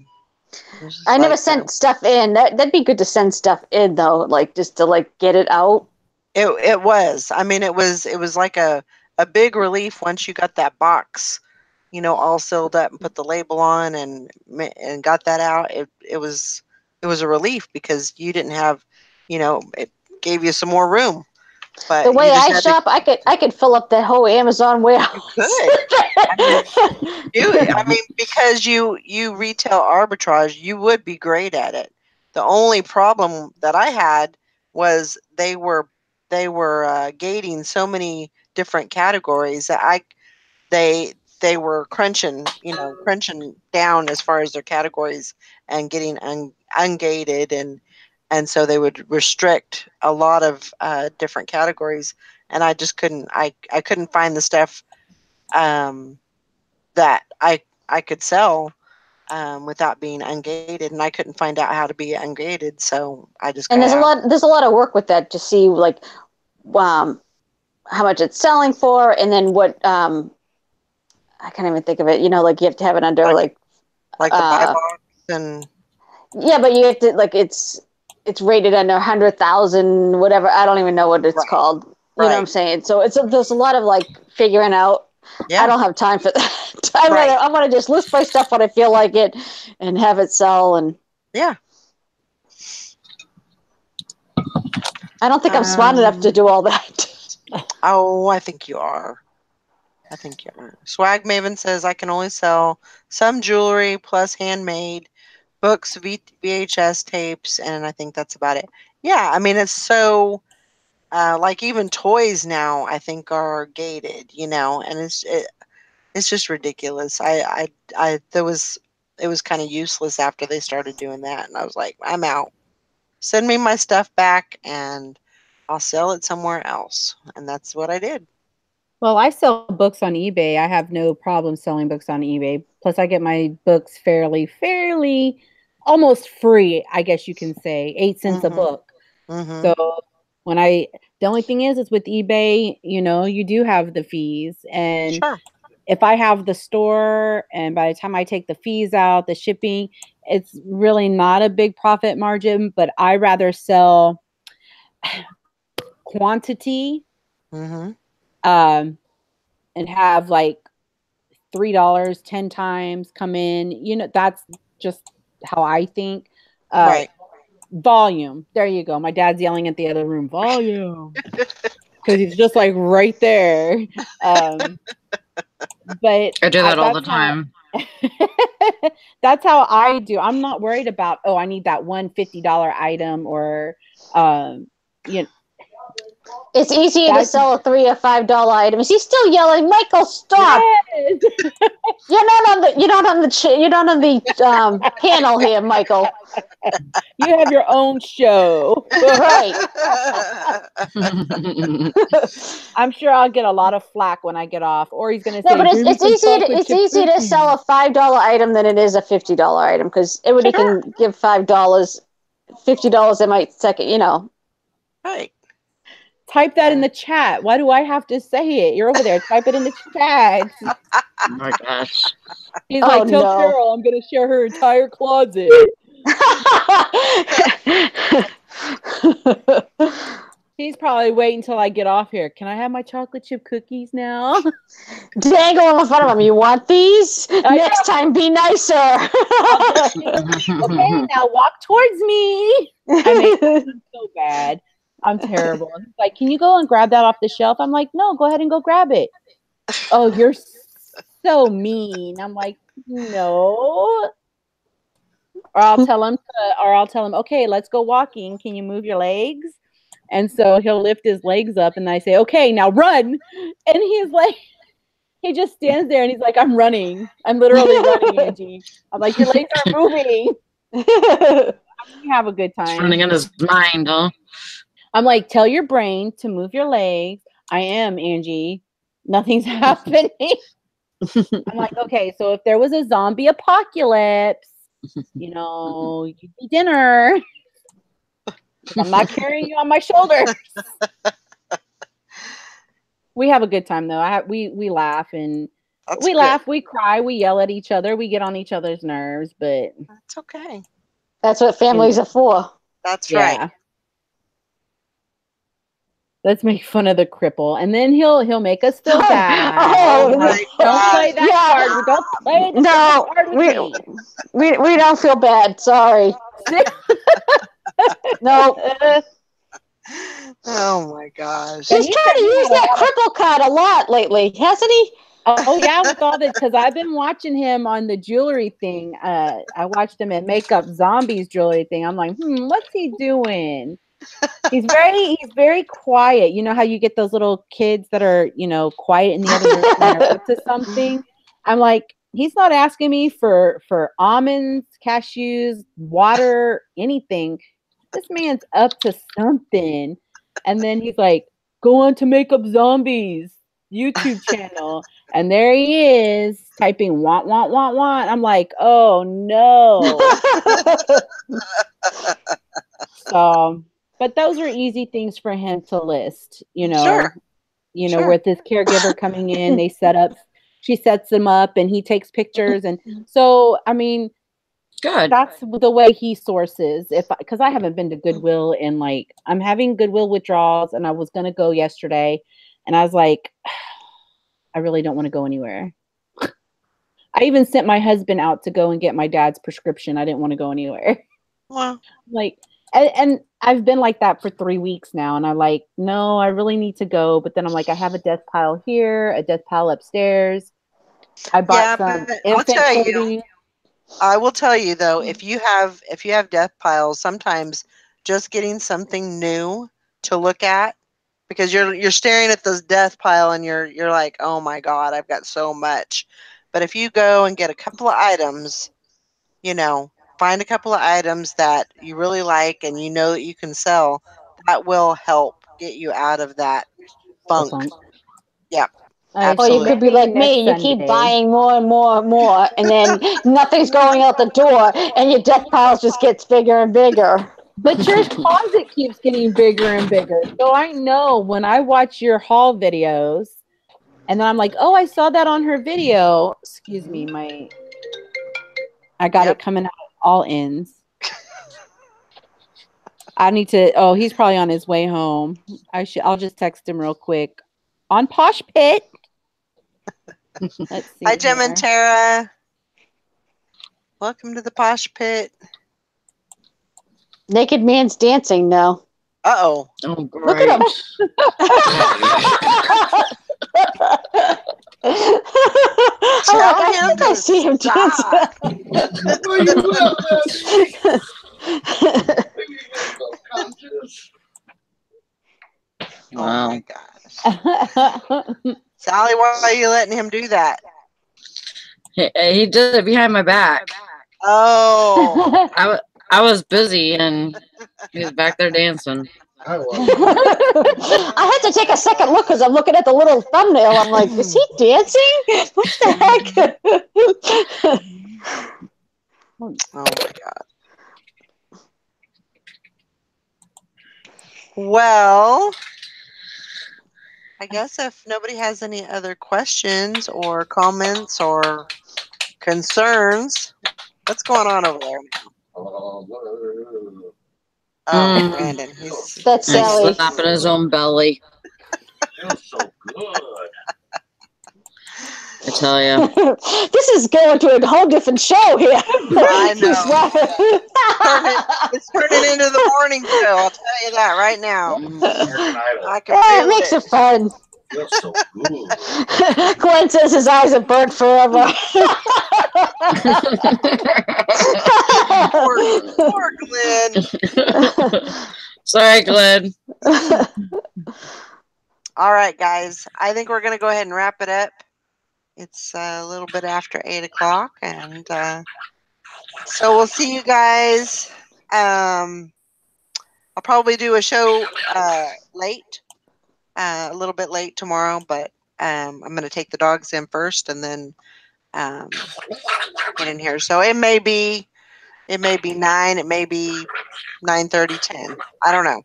it was just I never like sent stuff in. That'd be good to send stuff in though, like just to like get it out. it was. I mean, it was like a big relief once you got that box, all sealed up and put the label on and got that out. It was a relief because you didn't have, it gave you some more room, The but you way just I had to. shop, I could fill up that whole Amazon You warehouse. could. I mean, I mean, because you retail arbitrage, you would be great at it. The only problem that I had was they were gating so many different categories that they were crunching down as far as their categories and getting ungated, and so they would restrict a lot of different categories, and I just I couldn't find the stuff um, that I could sell without being ungated, and I couldn't find out how to be ungated, so I just And got out. there's a lot of work with that to see, like, um how much it's selling for, and then what, I can't even think of it. Like, you have to have it under, Like like, the buy uh box and yeah, but you have to, like, it's rated under 100,000 whatever. I don't even know what it's right, called. You know what I'm right, saying? So there's a lot of, like, figuring out. I yeah, don't have time for that. right, I'm gonna just list my stuff when I feel like it and have it sell. And yeah. I don't think I'm smart enough to Um, do all that. oh, I think you are. I think you are. Swag Maven says I can only sell some jewelry plus handmade books, VHS tapes, and I think that's about it. Yeah, I mean it's so like even toys now I think are gated, and it's just ridiculous. I there was it was kind of useless after they started doing that. And I was like, I'm out. Send me my stuff back and I'll sell it somewhere else. And that's what I did. Well, I sell books on eBay. I have no problem selling books on eBay. Plus, I get my books fairly, almost free, I guess you can say, 8 cents a Mm-hmm. book. Mm-hmm. So the only thing is with eBay, you do have the fees. And Sure. if I have the store and by the time I take the fees out, the shipping, it's really not a big profit margin, but I rather sell quantity Mm-hmm. um, and have like $3 10 times come in. That's just how I think. Uh, Right. volume. There you go. My dad's yelling at the other room. Volume. Because he's just like right there. But I do that all the that's how time. that's how I do. I'm not worried about, oh, I need that $150 item or you know It's easier to that's sell a $3 or $5 item. Is he still yelling? Michael, stop! yes. You're not on the panel here, Michael. You have your own show. Right. I'm sure I'll get a lot of flack when I get off, or he's gonna No, say, but "Give me some chocolate it's chip easier to cookies." sell a $5 item than it is a $50 item because everybody Sure. can give $5, $50 they might second. Right. Type that in the chat. Why do I have to say it? You're over there. Type it in the chat. Oh my gosh. He's Oh, like, tell no. Carol I'm gonna share her entire closet. He's probably waiting until I get off here. Can I have my chocolate chip cookies now? Dangle in front of him. You want these? I Next time, be nicer. Okay, now walk towards me. I make him so bad. I'm terrible. He's like, can you go and grab that off the shelf? I'm like, no, go ahead and go grab it. Oh, you're so mean. I'm like, no. Or I'll tell him, okay, let's go walking. Can you move your legs? And so he'll lift his legs up and I say, okay, now run. And he's like, he just stands there and he's like, I'm running. I'm literally running, Angie. I'm like, your legs aren't moving. We have a good It's time. running in his mind, huh? I'm like, tell your brain to move your legs. I am, Angie. Nothing's happening. I'm like, okay, so if there was a zombie apocalypse, you'd be dinner. I'm not carrying you on my shoulders. We have a good time though. We laugh and That's we good. laugh, we cry, we yell at each other, we get on each other's nerves, but That's okay. That's what families are for. That's yeah. right. Let's make fun of the cripple, and then he'll make us feel bad. Oh, my Don't play gosh. that card. Don't play the No, card with me. we don't feel bad. Sorry. No. Oh my gosh. Yeah, He's he trying to said he use had a that lot of- cripple card a lot lately, hasn't he? Oh yeah, with all this, because I've been watching him on the jewelry thing. I watched him at Makeup Zombies jewelry thing. I'm like, what's he doing? He's very quiet. You know how you get those little kids that are, quiet in the other room when they're up to something? I'm like, he's not asking me for almonds, cashews, water, anything. This man's up to something. And then he's like, go on to Makeup Zombies YouTube channel. And there he is typing want. I'm like, oh no. So, but those are easy things for him to list, Sure. Sure. with his caregiver coming in, she sets him up and he takes pictures. And so, I mean, Good. that's the way he sources. Because I haven't been to Goodwill and I'm having Goodwill withdrawals and I was going to go yesterday and I was like, I really don't want to go anywhere. I even sent my husband out to go and get my dad's prescription. I didn't want to go anywhere. Well, And I've been like that for 3 weeks now. And I'm like, no, I really need to go. But then I'm like, I have a death pile here, a death pile upstairs. I bought some but infant clothing. I will tell you though, if you have death piles, sometimes just getting something new to look at, because you're staring at this death pile and you're like, oh my God, I've got so much. But if you go and get a couple of items find a couple of items that you really like and you know that you can sell. That will help get you out of that funk. Yeah, Or you could be like me and you keep buying more and more and more, and then nothing's going out the door, and your deck piles just gets bigger and bigger. But your closet keeps getting bigger and bigger. So I know when I watch your haul videos, and then I'm like, oh, I saw that on her video. Excuse me, I got it coming out all ends. I need to. Oh, he's probably on his way home. I'll just text him real quick. On Posh Pit. Let's see. Hi, Jem and Tara. Welcome to the Posh Pit. Naked man's dancing now. Uh-oh. Oh, great. Look at him. I see him dancing. Oh my gosh. Sally, why are you letting him do that? He did it behind my back. Oh. I was busy and he was back there dancing. I had to take a second look because I'm looking at the little thumbnail. I'm like, is he dancing? What the heck? Oh my God. Well, I guess if nobody has any other questions or comments or concerns, what's going on over there now? Oh, Brandon. That's Sally. Slapping his own belly. Feels so good. I tell you. This is going to a whole different show here. I know. It's turning into the morning show. I'll tell you that right now. I can feel it makes it fun. Feels so good. Glenn says his eyes are burnt forever. Poor Glenn. Sorry, Glenn. All right, guys. I think we're going to go ahead and wrap it up. It's a little bit after 8 o'clock, and so we'll see you guys. I'll probably do a show late, a little bit late tomorrow, but I'm going to take the dogs in first and then get in here. So it may be 9, it may be 9:30, 10. I don't know.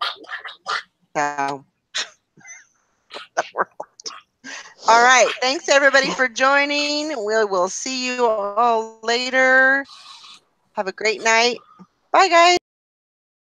So. All right. Thanks, everybody, for joining. We will see you all later. Have a great night. Bye, guys.